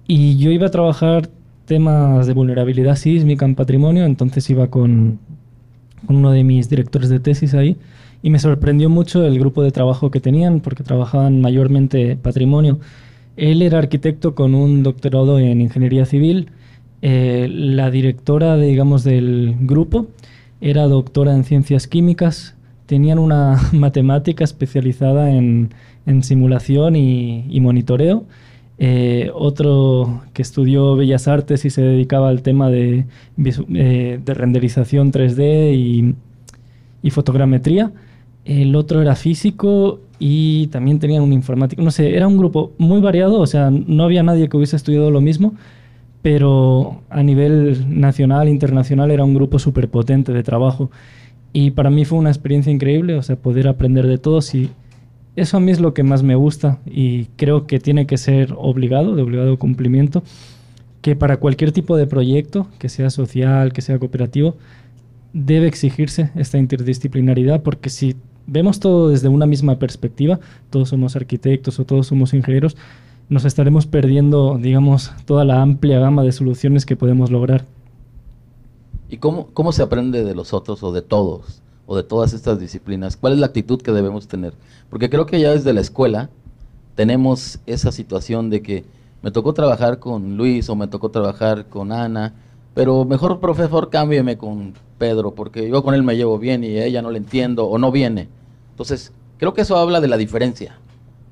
Y yo iba a trabajar temas de vulnerabilidad sísmica en patrimonio, entonces iba con uno de mis directores de tesis ahí, y me sorprendió mucho el grupo de trabajo que tenían, porque trabajaban mayormente patrimonio. Él era arquitecto con un doctorado en ingeniería civil, la directora, digamos, del grupo era doctora en ciencias químicas, tenían una matemática especializada en simulación y monitoreo, otro que estudió Bellas Artes y se dedicaba al tema de renderización 3D y fotogrametría. El otro era físico y también tenían un informático. No sé, era un grupo muy variado, o sea, no había nadie que hubiese estudiado lo mismo, pero a nivel nacional, internacional, era un grupo súper potente de trabajo. Y para mí fue una experiencia increíble, o sea, poder aprender de todos, y eso a mí es lo que más me gusta y creo que tiene que ser obligado, de obligado cumplimiento, que para cualquier tipo de proyecto, que sea social, que sea cooperativo, debe exigirse esta interdisciplinaridad, porque si vemos todo desde una misma perspectiva, todos somos arquitectos o todos somos ingenieros, nos estaremos perdiendo, digamos, toda la amplia gama de soluciones que podemos lograr. ¿Y cómo se aprende de los otros o de todos, o de todas estas disciplinas? ¿Cuál es la actitud que debemos tener? Porque creo que ya desde la escuela tenemos esa situación de que me tocó trabajar con Luis o me tocó trabajar con Ana, pero mejor, profesor, cámbieme con Pedro, porque yo con él me llevo bien y a ella no le entiendo o no viene. Entonces, creo que eso habla de la diferencia.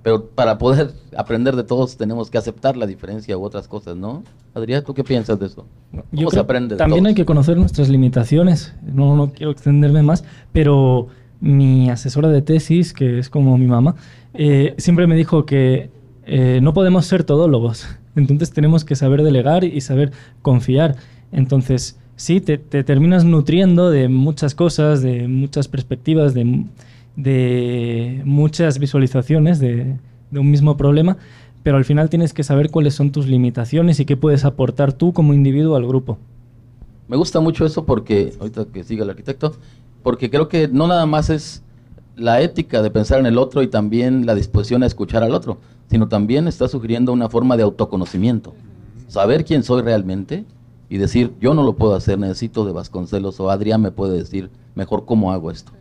Pero para poder aprender de todos tenemos que aceptar la diferencia u otras cosas, ¿no? Adrián, ¿tú qué piensas de eso? ¿Cómo se aprende de también todos? Hay que conocer nuestras limitaciones. No quiero extenderme más, pero mi asesora de tesis, que es como mi mamá, siempre me dijo que no podemos ser todólogos. Entonces tenemos que saber delegar y saber confiar. Entonces, sí, te terminas nutriendo de muchas cosas, de muchas perspectivas, de muchas visualizaciones de un mismo problema, pero al final tienes que saber cuáles son tus limitaciones y qué puedes aportar tú como individuo al grupo. Me gusta mucho eso porque, ahorita que siga el arquitecto, porque creo que no nada más es la ética de pensar en el otro y también la disposición a escuchar al otro, sino también está sugiriendo una forma de autoconocimiento. Saber quién soy realmente y decir, yo no lo puedo hacer, necesito de Vasconcelos, o Adrián me puede decir mejor cómo hago esto.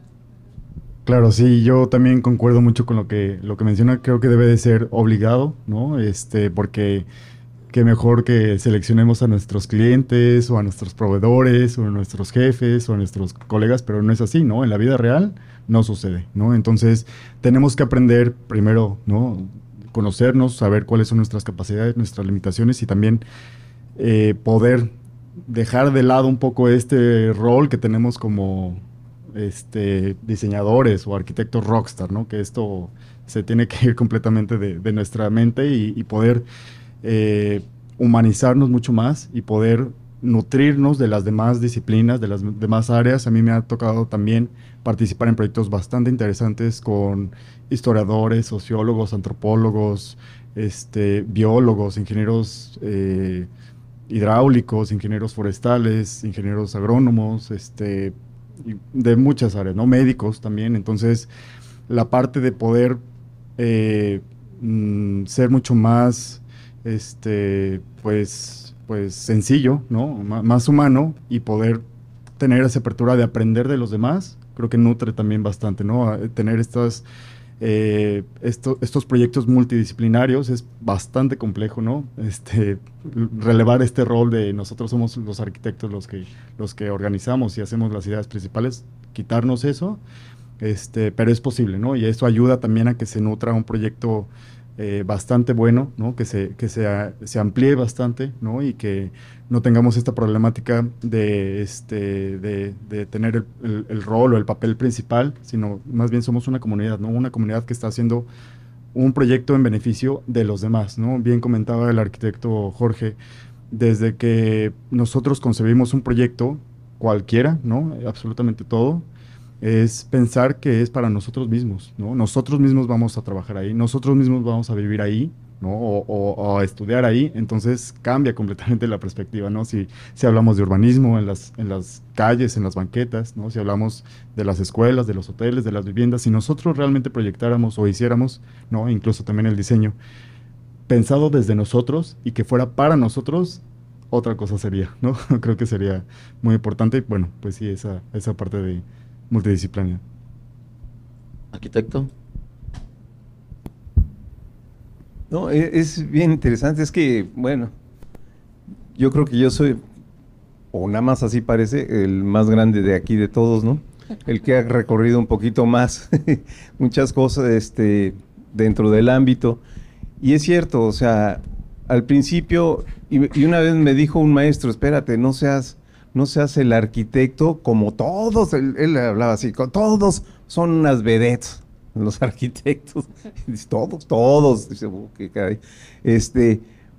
Claro, sí, yo también concuerdo mucho con lo que menciona. Creo que debe de ser obligado, ¿no? Porque qué mejor que seleccionemos a nuestros clientes o a nuestros proveedores o a nuestros jefes o a nuestros colegas, pero no es así, ¿no? En la vida real no sucede, ¿no? Entonces tenemos que aprender primero, ¿no? Conocernos, saber cuáles son nuestras capacidades, nuestras limitaciones y también poder dejar de lado un poco este rol que tenemos como diseñadores o arquitectos rockstar, ¿no? Que esto se tiene que ir completamente de nuestra mente y poder humanizarnos mucho más y poder nutrirnos de las demás disciplinas, de las demás áreas. A mí me ha tocado también participar en proyectos bastante interesantes con historiadores, sociólogos, antropólogos, biólogos, ingenieros hidráulicos, ingenieros forestales, ingenieros agrónomos, de muchas áreas, ¿no? Médicos también. Entonces, la parte de poder ser mucho más, pues sencillo, ¿no? Más humano y poder tener esa apertura de aprender de los demás, creo que nutre también bastante, ¿no? Tener estos proyectos multidisciplinarios es bastante complejo, ¿no? Relevar este rol de nosotros somos los arquitectos los que organizamos y hacemos las ideas principales, quitarnos eso, pero es posible, ¿no? Y eso ayuda también a que se nutra un proyecto bastante bueno, ¿no? Que se amplíe bastante, ¿no? Y que no tengamos esta problemática de tener el rol o el papel principal, sino más bien somos una comunidad, ¿no? Una comunidad que está haciendo un proyecto en beneficio de los demás, ¿no? Bien comentaba el arquitecto Jorge, desde que nosotros concebimos un proyecto cualquiera, ¿no? Absolutamente todo, es pensar que es para nosotros mismos, ¿no? Nosotros mismos vamos a trabajar ahí, nosotros mismos vamos a vivir ahí, ¿no? O a estudiar ahí. Entonces cambia completamente la perspectiva, ¿no? Si hablamos de urbanismo en las calles, en las banquetas, ¿no? Si hablamos de las escuelas, de los hoteles, de las viviendas, si nosotros realmente proyectáramos o hiciéramos, ¿no? Incluso también el diseño, pensado desde nosotros y que fuera para nosotros, otra cosa sería, ¿no? Creo que sería muy importante. Y bueno, pues sí, esa parte de multidisciplinaria. Arquitecto. No, es bien interesante. Es que, bueno, yo creo que yo soy, o nada más así parece, el más grande de aquí de todos, ¿no? El que ha recorrido un poquito más muchas cosas dentro del ámbito. Y es cierto, o sea, al principio, y una vez me dijo un maestro, espérate, no seas el arquitecto como todos, él hablaba así, todos son unas vedettes, los arquitectos, dice, todos, dice, qué caray,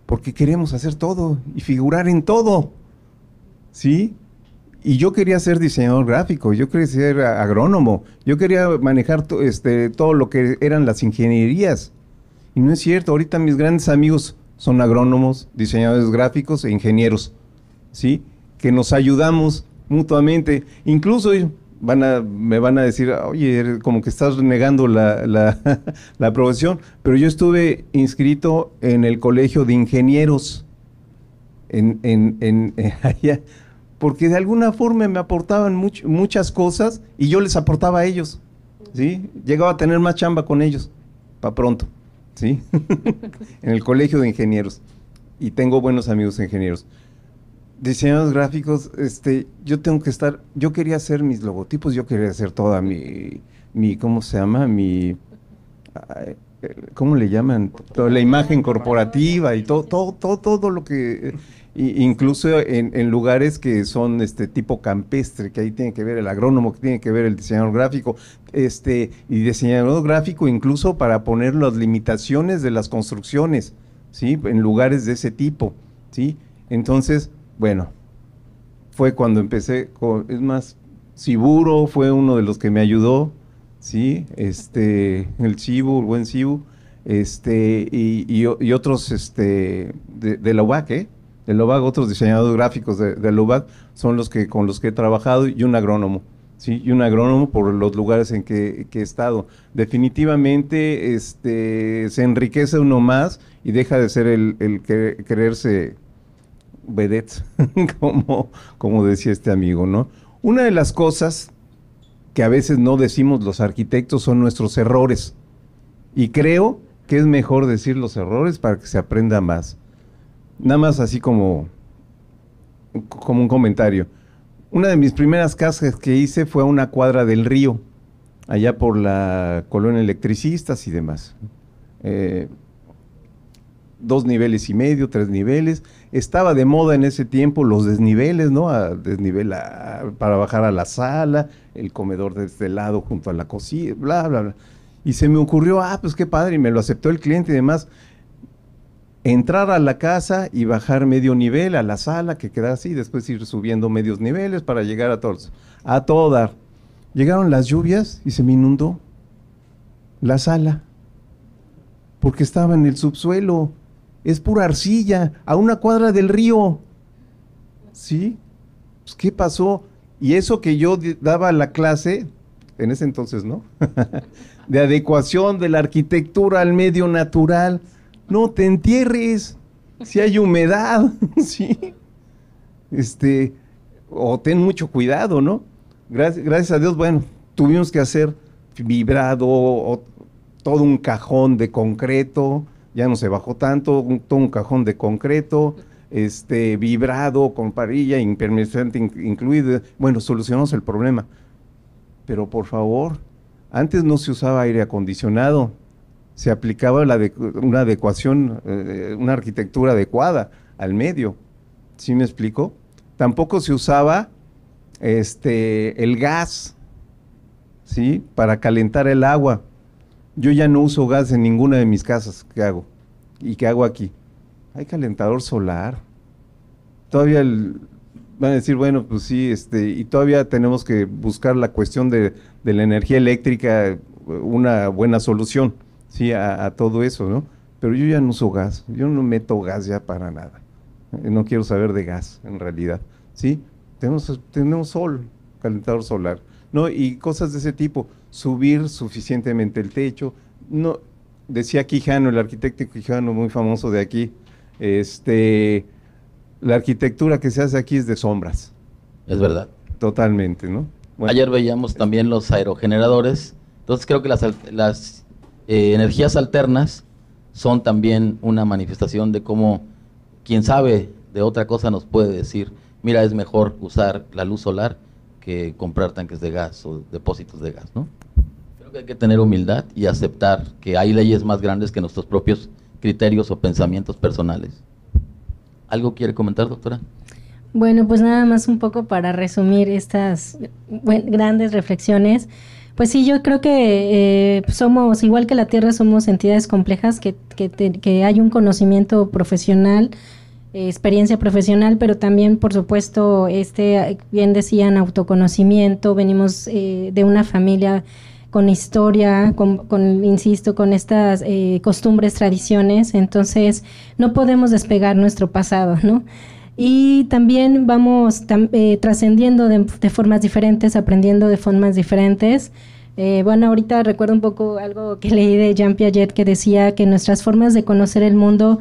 porque queremos hacer todo y figurar en todo, ¿sí? Y yo quería ser diseñador gráfico, yo quería ser agrónomo, yo quería manejar todo lo que eran las ingenierías. Y no es cierto, ahorita mis grandes amigos son agrónomos, diseñadores gráficos e ingenieros, ¿sí? Que nos ayudamos mutuamente. Incluso me van a decir, oye, como que estás negando la profesión, pero yo estuve inscrito en el colegio de ingenieros allá, porque de alguna forma me aportaban muchas cosas y yo les aportaba a ellos, ¿sí? Llegaba a tener más chamba con ellos, para pronto, ¿sí? En el colegio de ingenieros, y tengo buenos amigos ingenieros. Diseñadores gráficos, yo quería hacer mis logotipos, yo quería hacer toda mi ¿cómo se llama? ¿Cómo le llaman? Toda la imagen corporativa y todo lo que... incluso en lugares que son tipo campestre, que ahí tiene que ver el agrónomo, que tiene que ver el diseñador gráfico, y diseñador gráfico incluso para poner las limitaciones de las construcciones, ¿sí? En lugares de ese tipo, ¿sí? Entonces, bueno, fue cuando empecé es más, Ciburo fue uno de los que me ayudó, ¿sí? El Cibu, el buen Cibu, y otros de la UAC, de la UAC, otros diseñadores gráficos de la UAC son con los que he trabajado, y un agrónomo, ¿sí? Y un agrónomo por los lugares en que he estado. Definitivamente se enriquece uno más y deja de ser el creerse vedette, como decía este amigo, ¿no? Una de las cosas que a veces no decimos los arquitectos son nuestros errores, y creo que es mejor decir los errores para que se aprenda más. Nada más así como un comentario. Una de mis primeras casas que hice fue a una cuadra del río, allá por la colonia Electricistas y demás. 2 niveles y medio, 3 niveles. Estaba de moda en ese tiempo los desniveles, ¿no? Para bajar a la sala, el comedor de este lado junto a la cocina, bla, bla, bla. Y se me ocurrió, pues qué padre, y me lo aceptó el cliente y demás. Entrar a la casa y bajar medio nivel a la sala, que queda así, después ir subiendo medios niveles para llegar a todos. A todo dar. Llegaron las lluvias y se me inundó la sala, porque estaba en el subsuelo. Es pura arcilla, a una cuadra del río. ¿Sí? Pues, ¿qué pasó? Y eso que yo daba la clase, en ese entonces, ¿no? De adecuación de la arquitectura al medio natural. No te entierres, si hay humedad, ¿sí? O ten mucho cuidado, ¿no? Gracias a Dios, bueno, tuvimos que hacer vibrado, todo un cajón de concreto, ya no se bajó tanto, todo un cajón de concreto, vibrado, con parilla, impermeabilizante incluido. Bueno, solucionamos el problema. Pero por favor, antes no se usaba aire acondicionado, se aplicaba una adecuación, una arquitectura adecuada al medio. ¿Sí me explico? Tampoco se usaba el gas, ¿sí? Para calentar el agua. Yo ya no uso gas en ninguna de mis casas. ¿Qué hago? ¿Y qué hago aquí? Hay calentador solar. Todavía van a decir, bueno, pues sí, y todavía tenemos que buscar la cuestión de la energía eléctrica, una buena solución, sí, a todo eso, ¿no? Pero yo ya no uso gas, yo no meto gas ya para nada. No quiero saber de gas, en realidad, ¿sí? Tenemos sol, calentador solar, ¿no? Y cosas de ese tipo, subir suficientemente el techo. No, decía Quijano, el arquitecto Quijano, muy famoso de aquí, la arquitectura que se hace aquí es de sombras. Es verdad. Totalmente, ¿no? Bueno. Ayer veíamos también los aerogeneradores, entonces creo que las energías alternas son también una manifestación de cómo quien sabe de otra cosa nos puede decir, mira, es mejor usar la luz solar que comprar tanques de gas o depósitos de gas, ¿no? Creo que hay que tener humildad y aceptar que hay leyes más grandes que nuestros propios criterios o pensamientos personales. ¿Algo quiere comentar, doctora? Bueno, pues nada más un poco para resumir estas grandes reflexiones. Pues sí, yo creo que somos, igual que la Tierra, somos entidades complejas, que hay un conocimiento profesional, experiencia profesional, pero también, por supuesto, bien decían, autoconocimiento. Venimos de una familia con historia, insisto, con estas costumbres, tradiciones, entonces no podemos despegar nuestro pasado, ¿no? Y también vamos trascendiendo de formas diferentes, aprendiendo de formas diferentes. Bueno, ahorita recuerdo un poco algo que leí de Jean Piaget, que decía que nuestras formas de conocer el mundo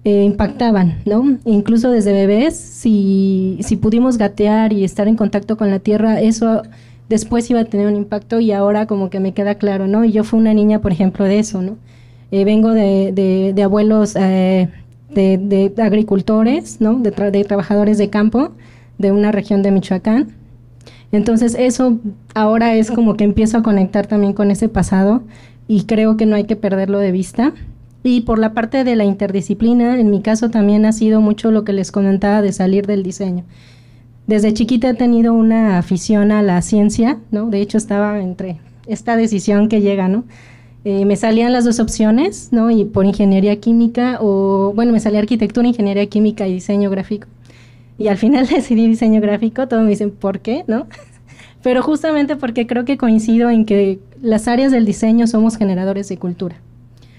impactaban, ¿no? Incluso desde bebés, si pudimos gatear y estar en contacto con la tierra, eso después iba a tener un impacto, y ahora como que me queda claro, ¿no? Y yo fui una niña, por ejemplo, de eso, ¿no? Vengo de abuelos de agricultores, ¿no? De trabajadores de campo, de una región de Michoacán. Entonces eso ahora es como que empiezo a conectar también con ese pasado, y creo que no hay que perderlo de vista. Y por la parte de la interdisciplina, en mi caso también ha sido mucho lo que les comentaba de salir del diseño. Desde chiquita he tenido una afición a la ciencia, ¿no? De hecho estaba entre esta decisión que llega, ¿no? Me salían las dos opciones, ¿no? Y por ingeniería química, me salía arquitectura, ingeniería química y diseño gráfico. Y al final decidí diseño gráfico. Todos me dicen, ¿por qué? ¿No? Pero justamente porque creo que coincido en que las áreas del diseño somos generadores de cultura.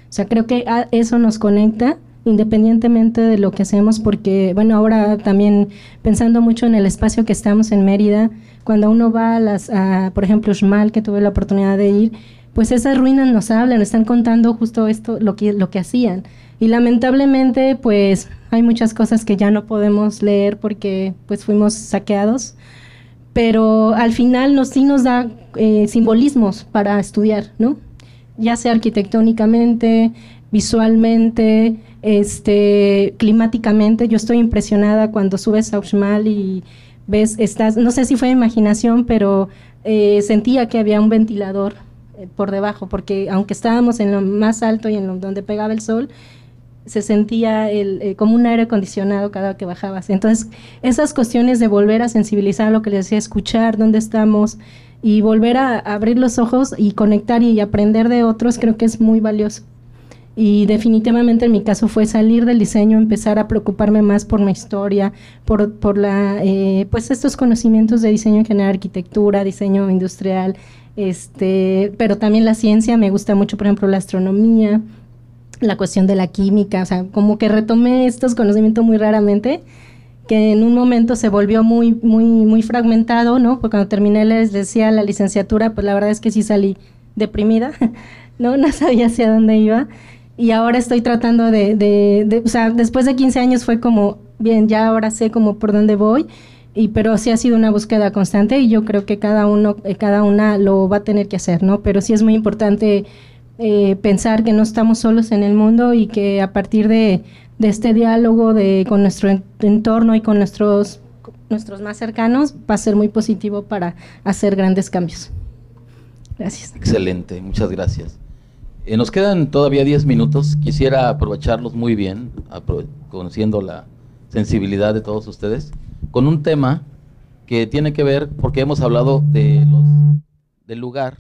O sea, creo que eso nos conecta independientemente de lo que hacemos, porque, bueno, ahora también pensando mucho en el espacio que estamos en Mérida, cuando uno va por ejemplo, Uxmal, que tuve la oportunidad de ir, pues esas ruinas nos hablan, están contando justo esto, lo que hacían. Y lamentablemente, pues, hay muchas cosas que ya no podemos leer porque, pues, fuimos saqueados, pero al final sí nos da simbolismos para estudiar, ¿no? Ya sea arquitectónicamente, visualmente, climáticamente. Yo estoy impresionada cuando subes a Uxmal y ves, no sé si fue imaginación, pero sentía que había un ventilador por debajo, porque aunque estábamos en lo más alto y donde pegaba el sol, se sentía como un aire acondicionado cada vez que bajabas. Entonces, esas cuestiones de volver a sensibilizar lo que les decía, escuchar dónde estamos y volver a abrir los ojos y conectar y aprender de otros, creo que es muy valioso. Y definitivamente en mi caso fue salir del diseño, empezar a preocuparme más por mi historia, por pues estos conocimientos de diseño en general, arquitectura, diseño industrial, pero también la ciencia. Me gusta mucho, por ejemplo, la astronomía, la cuestión de la química. O sea, como que retomé estos conocimientos muy raramente, que en un momento se volvió muy, muy, muy fragmentado, ¿no? Porque cuando terminé, les decía, la licenciatura, pues la verdad es que sí salí deprimida, ¿no? No sabía hacia dónde iba. Y ahora estoy tratando o sea, después de 15 años fue como, bien, ya ahora sé como por dónde voy, pero sí ha sido una búsqueda constante, y yo creo que cada una lo va a tener que hacer, ¿no? Pero sí es muy importante pensar que no estamos solos en el mundo, y que a partir de este diálogo con nuestro entorno y con nuestros más cercanos va a ser muy positivo para hacer grandes cambios. Gracias. Excelente, muchas gracias. Nos quedan todavía 10 minutos. Quisiera aprovecharlos muy bien, conociendo la sensibilidad de todos ustedes, con un tema que tiene que ver, porque hemos hablado del lugar,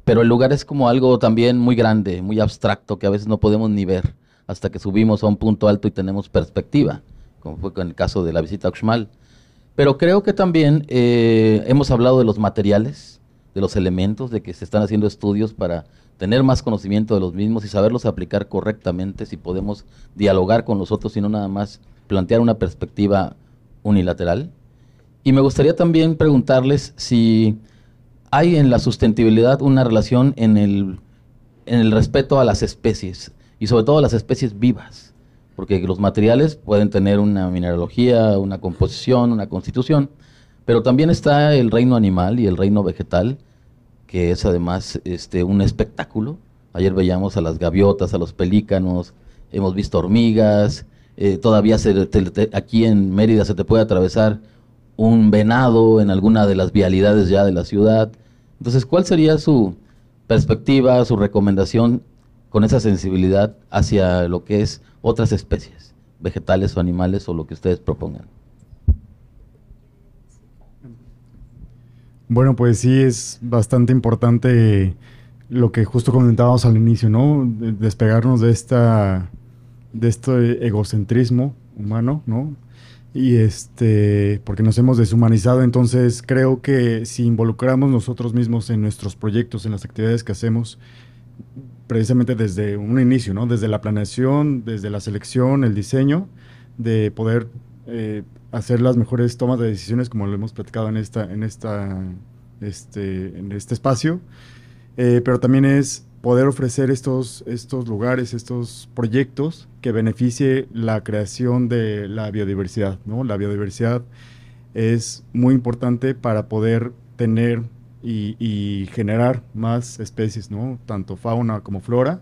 pero el lugar es como algo también muy grande, muy abstracto, que a veces no podemos ni ver hasta que subimos a un punto alto y tenemos perspectiva, como fue con el caso de la visita a Uxmal. Pero creo que también hemos hablado de los materiales, de los elementos, de que se están haciendo estudios para tener más conocimiento de los mismos y saberlos aplicar correctamente, si podemos dialogar con los otros y no nada más plantear una perspectiva unilateral. Y me gustaría también preguntarles si hay en la sustentabilidad una relación en el respeto a las especies, y sobre todo a las especies vivas, porque los materiales pueden tener una mineralogía, una composición, una constitución, pero también está el reino animal y el reino vegetal, que es además un espectáculo. Ayer veíamos a las gaviotas, a los pelícanos, hemos visto hormigas, todavía aquí en Mérida se te puede atravesar un venado en alguna de las vialidades ya de la ciudad. Entonces, ¿cuál sería su perspectiva, su recomendación con esa sensibilidad hacia lo que es otras especies, vegetales o animales o lo que ustedes propongan. Bueno, pues sí, es bastante importante lo que justo comentábamos al inicio, ¿no? Despegarnos de este egocentrismo humano, ¿no? Y porque nos hemos deshumanizado. Entonces creo que si involucramos nosotros mismos en nuestros proyectos, en las actividades que hacemos, precisamente desde un inicio, ¿no? Desde la planeación, desde la selección, el diseño, de poder hacer las mejores tomas de decisiones, como lo hemos platicado en este espacio, pero también es poder ofrecer estos lugares, estos proyectos que beneficie la creación de la biodiversidad, ¿no? La biodiversidad es muy importante para poder tener y generar más especies, ¿no? Tanto fauna como flora.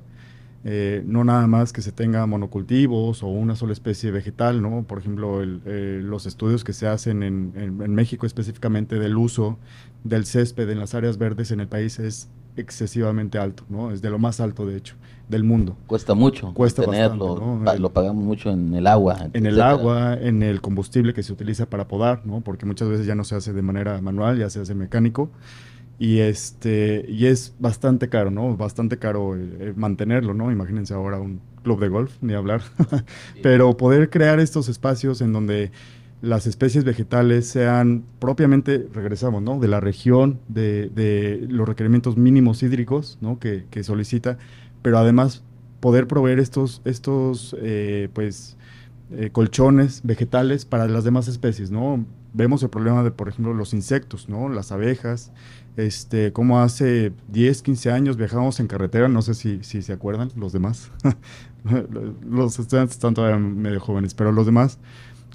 No nada más que se tenga monocultivos o una sola especie vegetal, ¿no? Por ejemplo, los estudios que se hacen en México específicamente del uso del césped en las áreas verdes en el país es excesivamente alto, ¿no? Es de lo más alto, de hecho, del mundo. Cuesta mucho. Cuesta mantenerlo, bastante, ¿no? Lo pagamos mucho en el agua. En el etcétera. agua, en el combustible que se utiliza para podar, ¿no? Porque muchas veces ya no se hace de manera manual, ya se hace mecánico. Y es bastante caro, ¿no? Bastante caro mantenerlo, ¿no? Imagínense ahora un club de golf, ni hablar. Pero poder crear estos espacios en donde las especies vegetales sean propiamente, regresamos, ¿no? De la región, de los requerimientos mínimos hídricos, ¿no? Que solicita, pero además poder proveer estos colchones vegetales para las demás especies, ¿no? Vemos el problema de, por ejemplo, los insectos, ¿no? Las abejas, como hace 10, 15 años viajábamos en carretera, no sé si se acuerdan, los demás, los estudiantes están todavía medio jóvenes, pero los demás,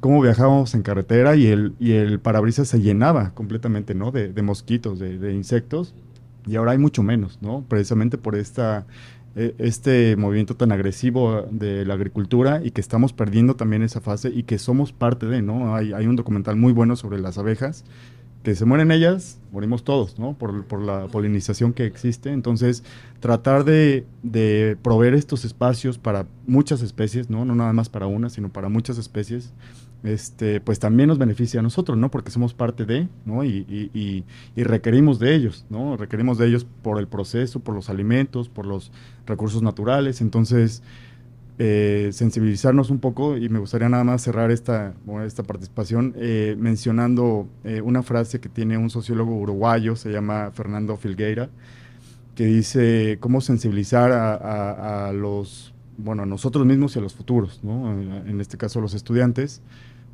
cómo viajábamos en carretera y el parabrisas se llenaba completamente, ¿no? De mosquitos, de insectos, y ahora hay mucho menos, ¿no? Precisamente por este movimiento tan agresivo de la agricultura y que estamos perdiendo también esa fase y que somos parte de, ¿no? Hay un documental muy bueno sobre las abejas, que se mueren ellas, morimos todos, ¿no? Por la polinización que existe. Entonces, tratar de proveer estos espacios para muchas especies, ¿no? No nada más para una, sino para muchas especies, pues también nos beneficia a nosotros, ¿no? Porque somos parte de, ¿no? Y requerimos de ellos, ¿no? Requerimos de ellos por el proceso, por los alimentos, por los recursos naturales. Entonces, sensibilizarnos un poco, y me gustaría nada más cerrar esta participación mencionando una frase que tiene un sociólogo uruguayo, se llama Fernando Filgueira, que dice cómo sensibilizar a nosotros mismos y a los futuros, ¿no? En este caso a los estudiantes,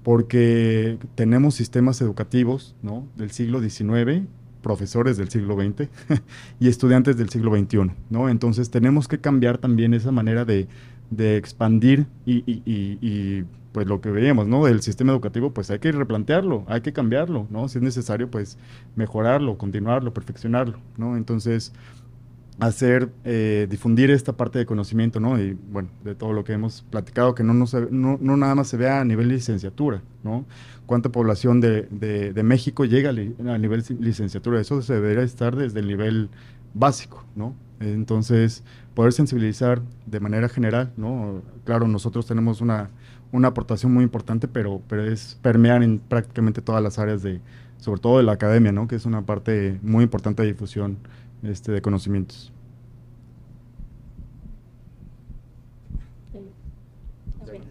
porque tenemos sistemas educativos, ¿no? Del siglo XIX, profesores del siglo XX y estudiantes del siglo XXI, ¿no? Entonces tenemos que cambiar también esa manera de expandir y pues lo que veíamos, ¿no? Del sistema educativo, pues hay que replantearlo, hay que cambiarlo, ¿no? Si es necesario, pues mejorarlo, continuarlo, perfeccionarlo, ¿no? Entonces, difundir esta parte de conocimiento, ¿no? Y bueno, de todo lo que hemos platicado, que no nada más se vea a nivel licenciatura, ¿no? ¿Cuánta población de México llega a nivel licenciatura? Eso se debería estar desde el nivel básico, ¿no? Entonces, poder sensibilizar de manera general, ¿no? Claro, nosotros tenemos una aportación muy importante, pero es permear en prácticamente todas las áreas sobre todo de la academia, ¿no? Que es una parte muy importante de difusión de conocimientos.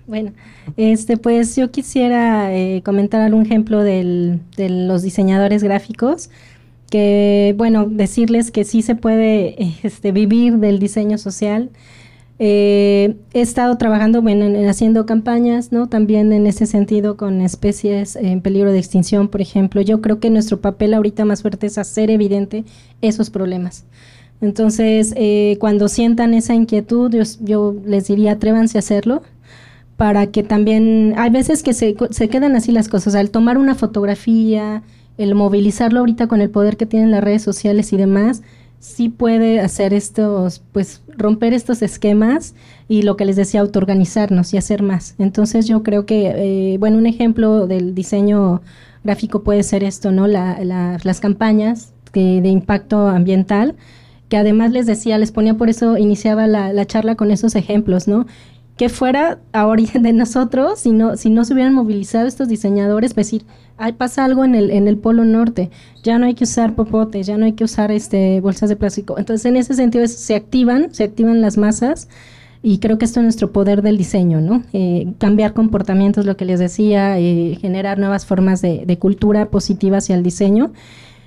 Bueno, pues yo quisiera comentar algún ejemplo de los diseñadores gráficos, que, bueno, decirles que sí se puede vivir del diseño social. He estado trabajando, bueno, haciendo campañas, ¿no? También en ese sentido con especies en peligro de extinción, por ejemplo. Yo creo que nuestro papel ahorita más fuerte es hacer evidente esos problemas. Entonces, cuando sientan esa inquietud, yo les diría, atrévanse a hacerlo, para que también, hay veces que se quedan así las cosas, al tomar una fotografía, el movilizarlo ahorita con el poder que tienen las redes sociales y demás, sí puede hacer pues romper estos esquemas y lo que les decía, autoorganizarnos y hacer más. Entonces yo creo que, bueno, un ejemplo del diseño gráfico puede ser esto, ¿no? Las campañas de impacto ambiental, que además les decía, les ponía, por eso iniciaba la charla con esos ejemplos, ¿no? Que fuera ahora de nosotros, si no se hubieran movilizado estos diseñadores, pues decir, pasa algo en el Polo Norte, ya no hay que usar popotes, ya no hay que usar bolsas de plástico. Entonces, en ese sentido, se activan las masas, y creo que esto es nuestro poder del diseño, ¿no? Cambiar comportamientos, lo que les decía, generar nuevas formas de cultura positiva hacia el diseño.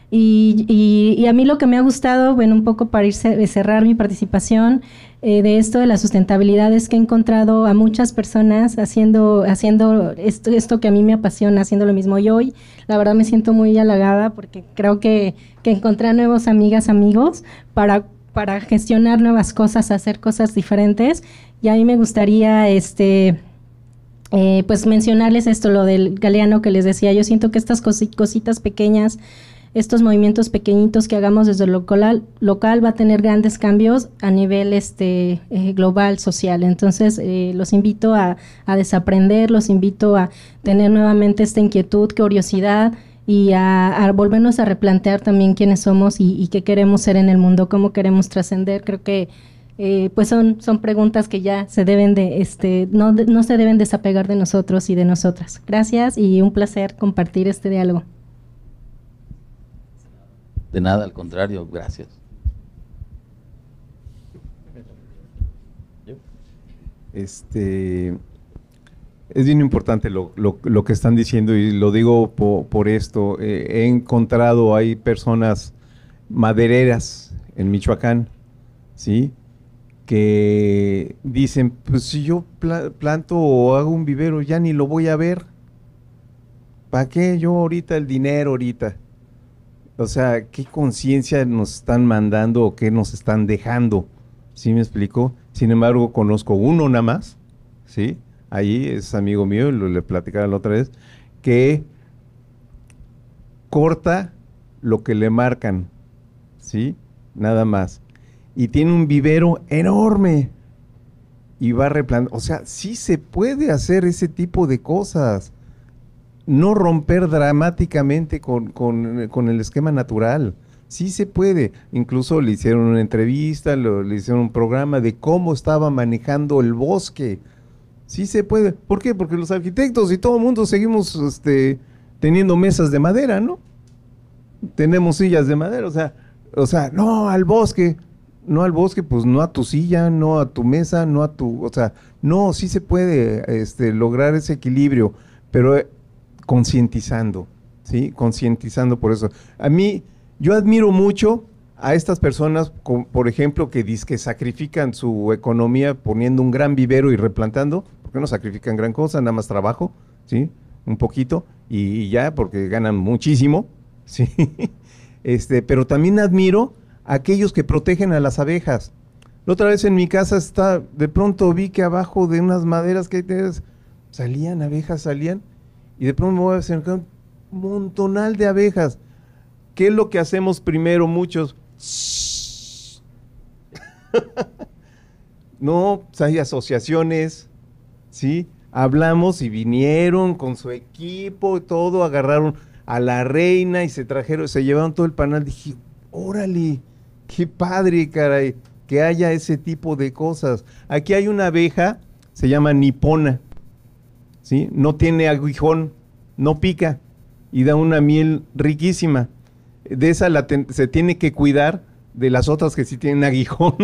Y a mí lo que me ha gustado, bueno, un poco para cerrar mi participación de esto de la sustentabilidad, es que he encontrado a muchas personas haciendo esto que a mí me apasiona, haciendo lo mismo. Y hoy, la verdad, me siento muy halagada porque creo que encontré a nuevos amigos para gestionar nuevas cosas, hacer cosas diferentes. Y a mí me gustaría pues mencionarles esto, lo del Galeano que les decía. Yo siento que estas cositas pequeñas, estos movimientos pequeñitos que hagamos desde lo local va a tener grandes cambios a nivel global, social. Entonces, los invito a desaprender, los invito a tener nuevamente esta inquietud, curiosidad, y a volvernos a replantear también quiénes somos y qué queremos ser en el mundo, cómo queremos trascender. Creo que pues son preguntas que ya se deben no se deben desapegar de nosotros y de nosotras. Gracias, y un placer compartir este diálogo. De nada, al contrario, gracias. Es bien importante lo que están diciendo, y lo digo por esto. He encontrado, hay personas madereras en Michoacán, ¿sí?, que dicen, pues si yo planto o hago un vivero, ya ni lo voy a ver. ¿Para qué yo ahorita el dinero ahorita? O sea, ¿qué conciencia nos están mandando o qué nos están dejando? ¿Sí me explico? Sin embargo, conozco uno nada más, ¿sí? Ahí es amigo mío, le platicaba la otra vez, que corta lo que le marcan, ¿sí? Nada más. Y tiene un vivero enorme y va replantando. O sea, sí se puede hacer ese tipo de cosas. No romper dramáticamente con el esquema natural. Sí se puede. Incluso le hicieron una entrevista, le hicieron un programa de cómo estaba manejando el bosque. Sí se puede. ¿Por qué? Porque los arquitectos y todo el mundo seguimos teniendo mesas de madera, ¿no? Tenemos sillas de madera. O sea, no al bosque. No al bosque, pues no a tu silla, no a tu mesa, no a tu... O sea, no, sí se puede lograr ese equilibrio, pero concientizando, ¿sí? Concientizando por eso. A mí, yo admiro mucho a estas personas, por ejemplo, que sacrifican su economía poniendo un gran vivero y replantando, porque no sacrifican gran cosa, nada más trabajo, ¿sí? Un poquito, y ya, porque ganan muchísimo, ¿sí? Pero también admiro a aquellos que protegen a las abejas. La otra vez en mi casa de pronto vi que abajo de unas maderas que salían abejas, y de pronto me voy a acercar un montonal de abejas. ¿Qué es lo que hacemos primero muchos? No, pues hay asociaciones, ¿sí? Hablamos y vinieron con su equipo y todo, agarraron a la reina y se llevaron todo el panal. Dije, órale, qué padre, caray, que haya ese tipo de cosas. Aquí hay una abeja, se llama nipona, ¿sí? No tiene aguijón, no pica y da una miel riquísima. De esa se tiene que cuidar de las otras que sí tienen aguijón,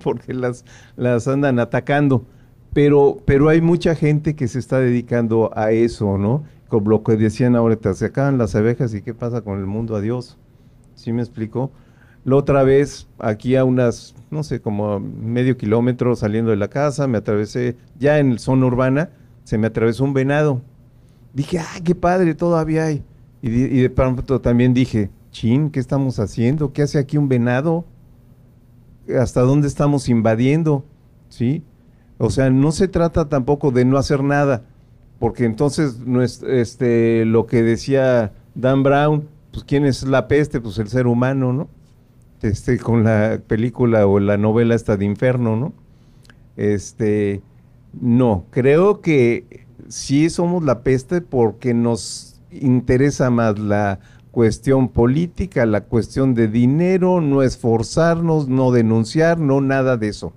porque las andan atacando. Pero hay mucha gente que se está dedicando a eso, ¿no? Como lo que decían ahorita, se acaban las abejas y ¿qué pasa con el mundo? Adiós. ¿Sí me explicó? La otra vez, aquí a unas, no sé, como medio kilómetro saliendo de la casa, me atravesé, ya en zona urbana, se me atravesó un venado. Dije, qué padre, todavía hay. Y de pronto también dije, chin, ¿qué estamos haciendo? ¿Qué hace aquí un venado? ¿Hasta dónde estamos invadiendo? ¿Sí? O sea, no se trata tampoco de no hacer nada, porque entonces lo que decía Dan Brown, pues ¿quién es la peste? Pues el ser humano, ¿no? Con la película o la novela esta de Inferno, ¿no? No, creo que sí somos la peste porque nos interesa más la cuestión política, la cuestión de dinero, no esforzarnos, no denunciar, no nada de eso.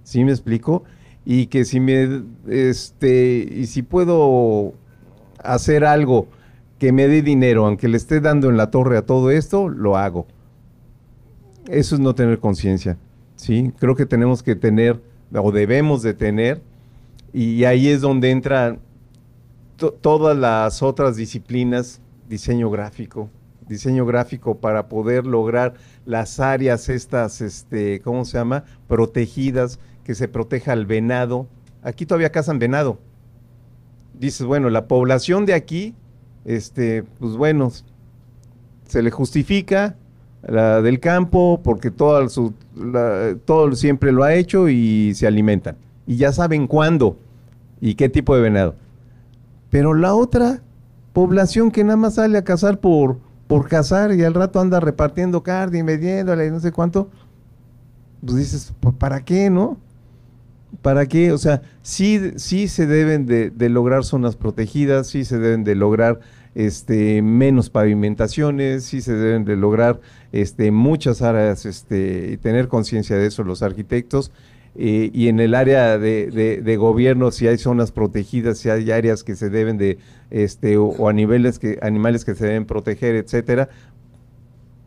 ¿Sí me explico? Y que si y si puedo hacer algo que me dé dinero, aunque le esté dando en la torre a todo esto, lo hago. Eso es no tener conciencia, ¿sí? Creo que tenemos que tener, o debemos de tener, y ahí es donde entran todas las otras disciplinas, diseño gráfico para poder lograr las áreas estas, ¿cómo se llama? Protegidas, que se proteja al venado. Aquí todavía cazan venado. Dices, bueno, la población de aquí, pues bueno, se le justifica la del campo porque todo siempre lo ha hecho y se alimentan. Y ya saben cuándo y qué tipo de venado. Pero la otra población que nada más sale a cazar por cazar y al rato anda repartiendo carne y vendiéndola y no sé cuánto, pues dices, ¿para qué, no? ¿Para qué? O sea, sí se deben de lograr zonas protegidas, sí se deben de lograr menos pavimentaciones, sí se deben de lograr muchas áreas y tener conciencia de eso los arquitectos. Y en el área de gobierno, si hay zonas protegidas, si hay áreas que se deben de, o animales que se deben proteger, etcétera,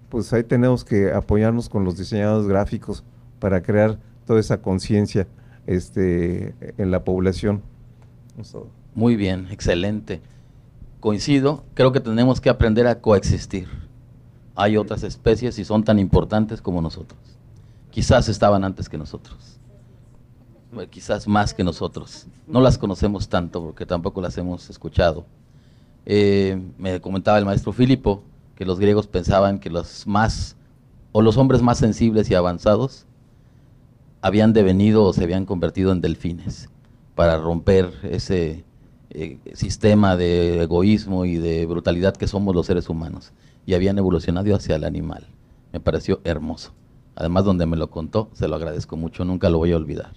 pues ahí tenemos que apoyarnos con los diseñadores gráficos para crear toda esa conciencia en la población. Muy bien, excelente. Coincido, creo que tenemos que aprender a coexistir. Hay otras especies y son tan importantes como nosotros. Quizás estaban antes que nosotros. Quizás más que nosotros. No las conocemos tanto porque tampoco las hemos escuchado. Me comentaba el maestro Filipo que los griegos pensaban que los hombres más sensibles y avanzados habían devenido o se habían convertido en delfines para romper ese sistema de egoísmo y de brutalidad que somos los seres humanos, y habían evolucionado hacia el animal. Me pareció hermoso. Además, donde me lo contó, se lo agradezco mucho, nunca lo voy a olvidar.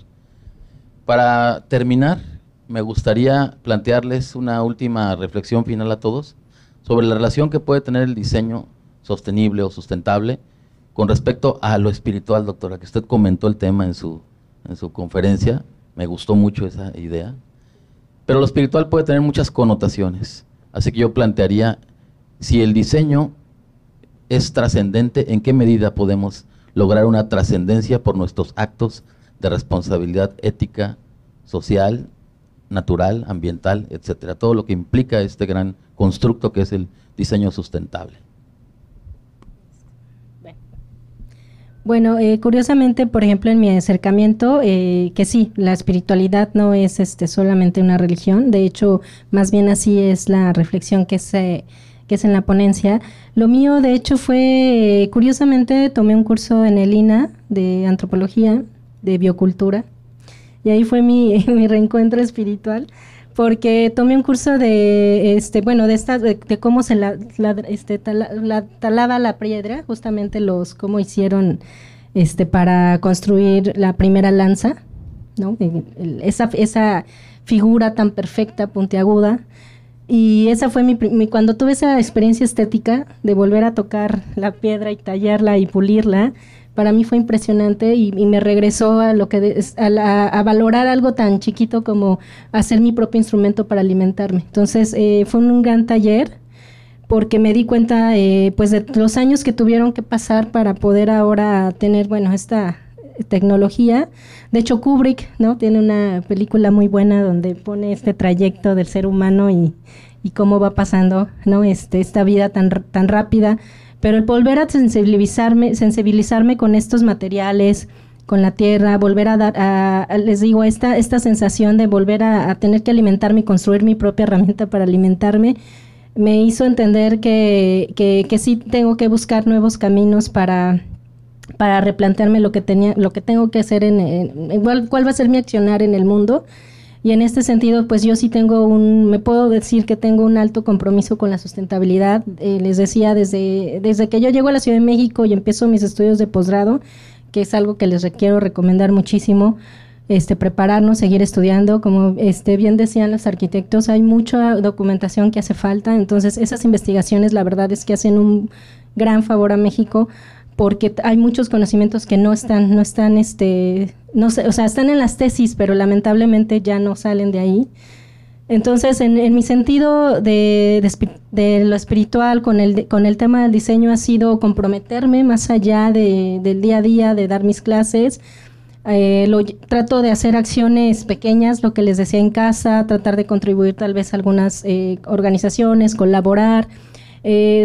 Para terminar, me gustaría plantearles una última reflexión final a todos sobre la relación que puede tener el diseño sostenible o sustentable con respecto a lo espiritual, doctora, que usted comentó el tema en su conferencia. Me gustó mucho esa idea. Pero lo espiritual puede tener muchas connotaciones. Así que yo plantearía, si el diseño es trascendente, ¿en qué medida podemos lograr una trascendencia por nuestros actos de responsabilidad ética, social, natural, ambiental, etcétera? Todo lo que implica este gran constructo que es el diseño sustentable. Bueno, curiosamente, por ejemplo, en mi acercamiento, que sí, la espiritualidad no es solamente una religión, de hecho, más bien así es la reflexión que es en la ponencia. Lo mío, de hecho, fue, curiosamente, tomé un curso en el INA de antropología, de biocultura, y ahí fue mi reencuentro espiritual, porque tomé un curso de cómo se talaba la piedra, justamente cómo hicieron para construir la primera lanza, ¿no? Esa figura tan perfecta, puntiaguda. Y esa fue cuando tuve esa experiencia estética de volver a tocar la piedra y tallarla y pulirla, para mí fue impresionante y me regresó a a valorar algo tan chiquito como hacer mi propio instrumento para alimentarme. Entonces fue un gran taller, porque me di cuenta pues de los años que tuvieron que pasar para poder ahora tener, bueno, esta tecnología. De hecho, Kubrick, ¿no?, tiene una película muy buena donde pone este trayecto del ser humano y cómo va pasando, ¿no?, esta vida tan rápida. Pero el volver a sensibilizarme con estos materiales, con la tierra, volver les digo, esta sensación de volver a tener que alimentarme y construir mi propia herramienta para alimentarme, me hizo entender que sí tengo que buscar nuevos caminos para replantearme lo que tengo que hacer, cuál va a ser mi accionar en el mundo. Y en este sentido, pues yo sí me puedo decir que tengo un alto compromiso con la sustentabilidad. Les decía, desde que yo llego a la Ciudad de México y empiezo mis estudios de posgrado, que es algo que les quiero recomendar muchísimo, prepararnos, seguir estudiando. Como bien decían los arquitectos, hay mucha documentación que hace falta, entonces esas investigaciones la verdad es que hacen un gran favor a México, porque hay muchos conocimientos que no están, no sé, o sea, están en las tesis, pero lamentablemente ya no salen de ahí. Entonces, en mi sentido de lo espiritual con el tema del diseño ha sido comprometerme más allá del día a día, de dar mis clases. Trato de hacer acciones pequeñas, lo que les decía en casa, tratar de contribuir tal vez a algunas organizaciones, colaborar.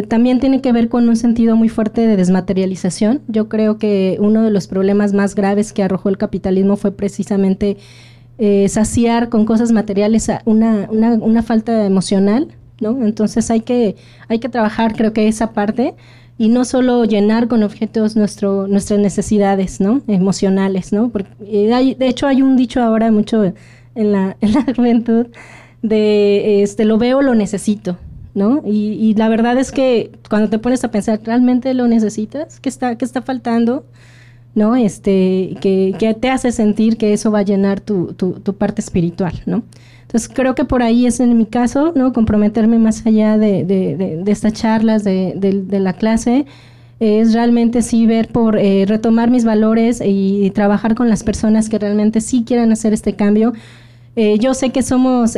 También tiene que ver con un sentido muy fuerte de desmaterialización. Yo creo que uno de los problemas más graves que arrojó el capitalismo fue precisamente saciar con cosas materiales una falta emocional, ¿no? Entonces hay que trabajar, creo que esa parte, y no solo llenar con objetos nuestras necesidades, ¿no? Emocionales, ¿no? Porque, de hecho hay un dicho ahora mucho en la juventud de lo veo, lo necesito, ¿no? Y la verdad es que cuando te pones a pensar, ¿realmente lo necesitas? ¿Qué está faltando? ¿No? Que te hace sentir que eso va a llenar tu parte espiritual, ¿no? Entonces creo que por ahí es en mi caso, ¿no? Comprometerme más allá de estas charlas, de la clase, es realmente sí ver por retomar mis valores y trabajar con las personas que realmente sí quieran hacer este cambio. Yo sé que somos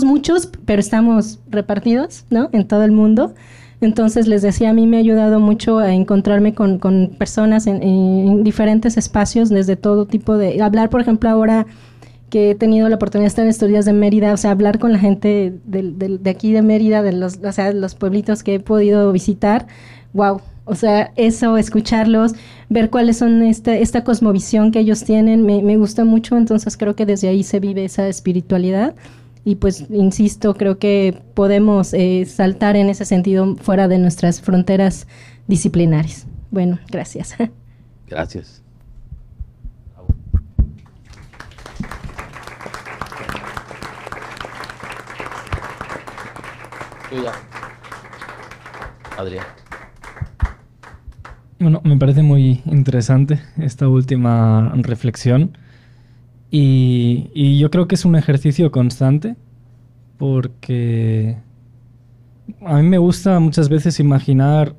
muchos, pero estamos repartidos, ¿no? En todo el mundo. Entonces, les decía, a mí me ha ayudado mucho a encontrarme con personas en diferentes espacios, desde todo tipo de... Hablar, por ejemplo, ahora que he tenido la oportunidad de estar en estos días de Mérida, o sea, hablar con la gente de aquí de Mérida, los pueblitos que he podido visitar, wow. O sea, eso, escucharlos, ver cuáles son esta cosmovisión que ellos tienen, me gusta mucho. Entonces creo que desde ahí se vive esa espiritualidad. Y pues, insisto, creo que podemos saltar en ese sentido fuera de nuestras fronteras disciplinares. Bueno, gracias. Gracias. Adrián. Bueno, me parece muy interesante esta última reflexión. Y yo creo que es un ejercicio constante, porque a mí me gusta muchas veces imaginar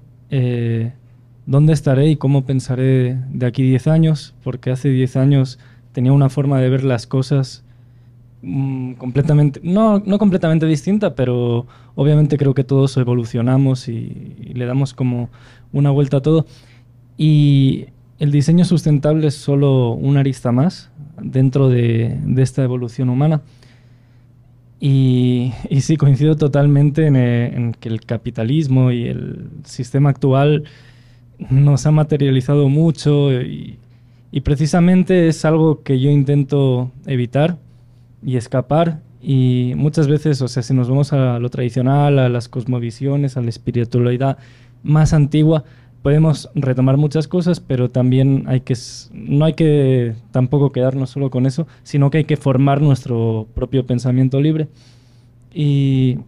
dónde estaré y cómo pensaré de aquí 10 años, porque hace 10 años tenía una forma de ver las cosas completamente, no completamente distinta, pero obviamente creo que todos evolucionamos y le damos como una vuelta a todo. Y el diseño sustentable es solo una arista más dentro de esta evolución humana. Y sí, coincido totalmente en que el capitalismo y el sistema actual nos ha materializado mucho y precisamente es algo que yo intento evitar y escapar. Y muchas veces, o sea, si nos vamos a lo tradicional, a las cosmovisiones, a la espiritualidad más antigua, podemos retomar muchas cosas, pero también no hay que tampoco quedarnos solo con eso, sino que hay que formar nuestro propio pensamiento libre. Y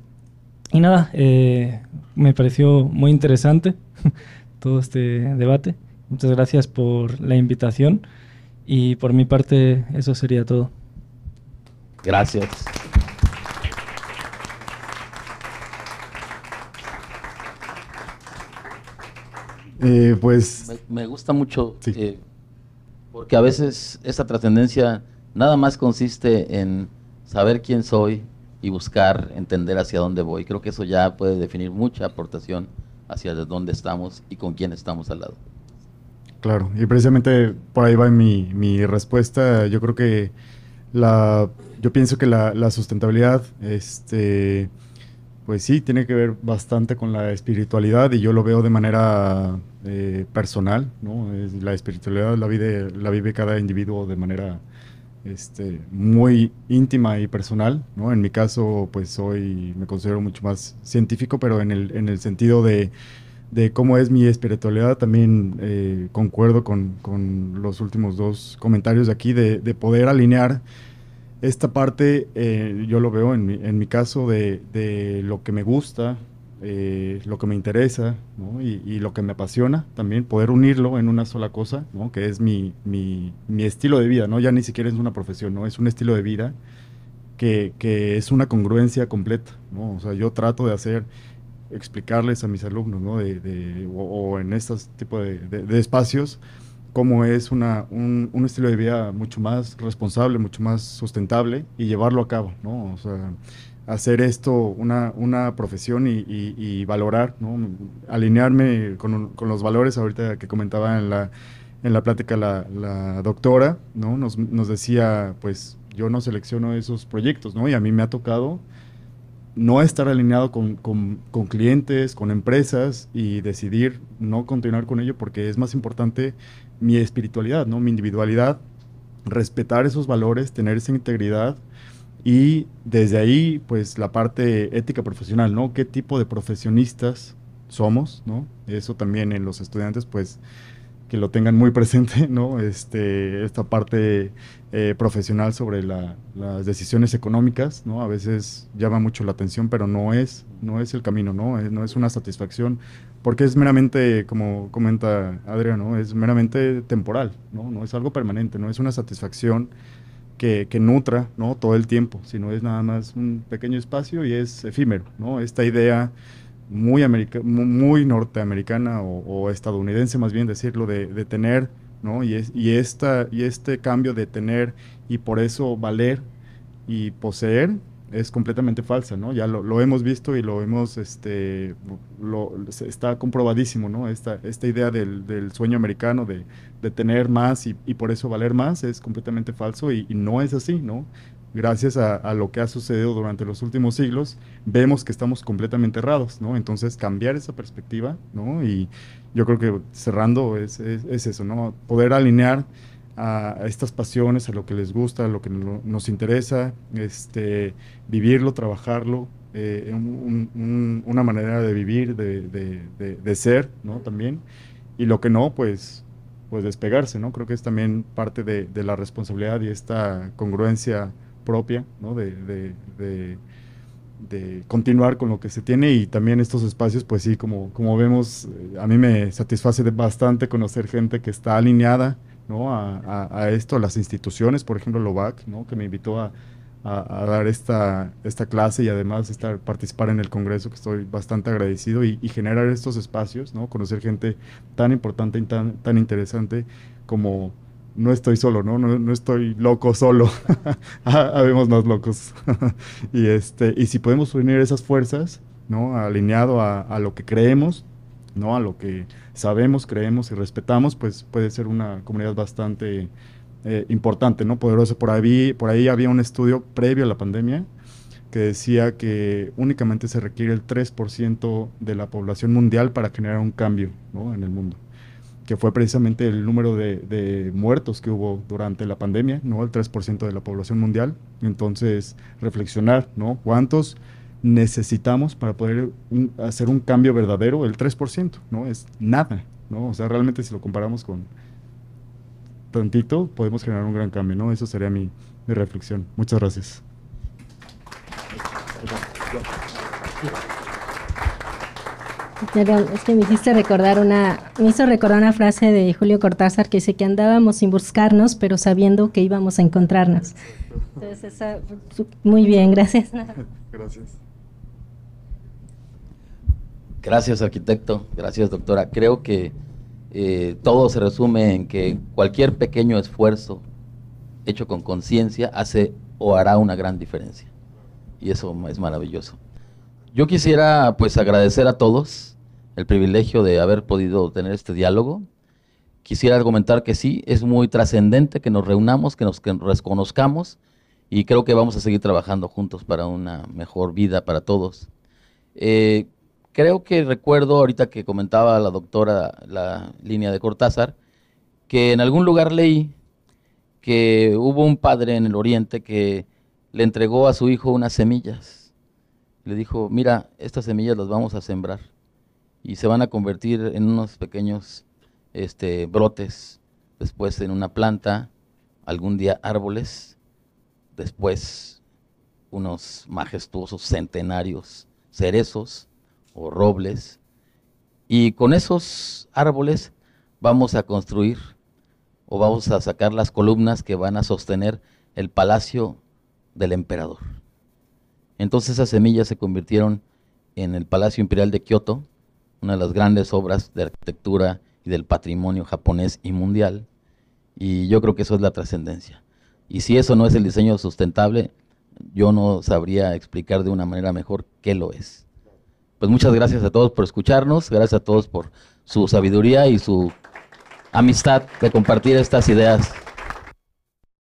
nada, me pareció muy interesante todo este debate. Muchas gracias por la invitación y por mi parte eso sería todo. Gracias. Pues Me gusta mucho, sí. porque a veces esta trascendencia nada más consiste en saber quién soy y buscar entender hacia dónde voy. Creo que eso ya puede definir mucha aportación hacia dónde estamos y con quién estamos al lado. Claro, y precisamente por ahí va mi respuesta. Yo creo que yo pienso que la sustentabilidad, pues sí, tiene que ver bastante con la espiritualidad y yo lo veo de manera personal, ¿no? La espiritualidad la vive cada individuo de manera muy íntima y personal, ¿no? En mi caso, pues me considero mucho más científico, pero en el sentido de cómo es mi espiritualidad, también concuerdo con los últimos dos comentarios de aquí, de poder alinear esta parte, yo lo veo en mi caso, de lo que me gusta, lo que me interesa, ¿no? Y lo que me apasiona también, poder unirlo en una sola cosa, ¿no? Que es mi estilo de vida, ¿no? Ya ni siquiera es una profesión, ¿no? Es un estilo de vida que es una congruencia completa, ¿no? O sea, yo trato de explicarles a mis alumnos, ¿no? O en estos tipos de espacios, cómo es un estilo de vida mucho más responsable, mucho más sustentable y llevarlo a cabo, ¿no? O sea, hacer esto una profesión y valorar, ¿no? Alinearme con los valores ahorita que comentaba en la plática la doctora, ¿no? Nos decía, pues yo no selecciono esos proyectos, ¿no? Y a mí me ha tocado no estar alineado con clientes, con empresas y decidir no continuar con ello porque es más importante mi espiritualidad, ¿no? Mi individualidad, respetar esos valores, tener esa integridad y desde ahí, pues la parte ética profesional, ¿no? ¿Qué tipo de profesionistas somos, ¿no? Eso también en los estudiantes, pues que lo tengan muy presente, ¿no? Esta parte profesional sobre las decisiones económicas, ¿no? A veces llama mucho la atención, pero no es el camino, ¿no? No es una satisfacción, porque es meramente, como comenta Adrián, ¿no? Es meramente temporal, ¿no? No es algo permanente, no es una satisfacción que nutra, ¿no? Todo el tiempo, sino es nada más un pequeño espacio y es efímero, ¿no? Esta idea muy norteamericana o estadounidense más bien decirlo, de tener, ¿no? Y este cambio de tener y por eso valer y poseer es completamente falsa, ¿no? Ya lo hemos visto y lo hemos, está comprobadísimo, ¿no? Esta idea del sueño americano de tener más y por eso valer más es completamente falso y no es así, ¿no? Gracias a lo que ha sucedido durante los últimos siglos, vemos que estamos completamente errados, ¿no? Entonces, cambiar esa perspectiva, ¿no? Y yo creo que cerrando es eso, ¿no? Poder alinear a estas pasiones, a lo que les gusta, a lo que nos interesa, vivirlo, trabajarlo, una manera de vivir, de ser, ¿no? También, y lo que no, pues despegarse, ¿no? Creo que es también parte de la responsabilidad y esta congruencia propia, ¿no? De continuar con lo que se tiene y también estos espacios, pues sí, como vemos, a mí me satisface bastante conocer gente que está alineada, ¿no? A esto, a las instituciones, por ejemplo, Lovac, ¿no? Que me invitó a dar esta clase y además participar en el congreso, que estoy bastante agradecido y generar estos espacios, ¿no? Conocer gente tan importante y tan interesante como no estoy solo, ¿no? No estoy loco solo, habemos más locos. Y si podemos unir esas fuerzas, ¿no? Alineado a lo que creemos, ¿no? A lo que sabemos, creemos y respetamos, pues puede ser una comunidad bastante importante, ¿no? Poderosa. Por ahí había un estudio previo a la pandemia que decía que únicamente se requiere el 3% de la población mundial para generar un cambio, ¿no? En el mundo, que fue precisamente el número de muertos que hubo durante la pandemia, ¿no? El 3% de la población mundial. Entonces, reflexionar, ¿no? ¿Cuántos necesitamos para poder hacer un cambio verdadero? El 3%, ¿no? Es nada, ¿no? O sea, realmente si lo comparamos con tantito, podemos generar un gran cambio, ¿no? Eso sería mi reflexión. Muchas gracias. Es que me hizo recordar una frase de Julio Cortázar que dice que andábamos sin buscarnos, pero sabiendo que íbamos a encontrarnos. Entonces, muy bien, gracias. Gracias. Gracias, arquitecto. Gracias, doctora. Creo que todo se resume en que cualquier pequeño esfuerzo hecho con conciencia hace o hará una gran diferencia. Y eso es maravilloso. Yo quisiera pues agradecer a todos el privilegio de haber podido tener este diálogo. Quisiera argumentar que sí, es muy trascendente que nos reunamos, que nos reconozcamos y creo que vamos a seguir trabajando juntos para una mejor vida para todos. Creo que recuerdo ahorita que comentaba la doctora la línea de Cortázar, que en algún lugar leí que hubo un padre en el Oriente que le entregó a su hijo unas semillas. Le dijo, mira, estas semillas las vamos a sembrar y se van a convertir en unos pequeños brotes, después en una planta, algún día árboles, después unos majestuosos centenarios cerezos, o robles, y con esos árboles vamos a construir o vamos a sacar las columnas que van a sostener el palacio del emperador. Entonces esas semillas se convirtieron en el Palacio Imperial de Kioto, una de las grandes obras de arquitectura y del patrimonio japonés y mundial, y yo creo que eso es la trascendencia. Y si eso no es el diseño sustentable, yo no sabría explicar de una manera mejor qué lo es. Pues muchas gracias a todos por escucharnos, gracias a todos por su sabiduría y su amistad de compartir estas ideas.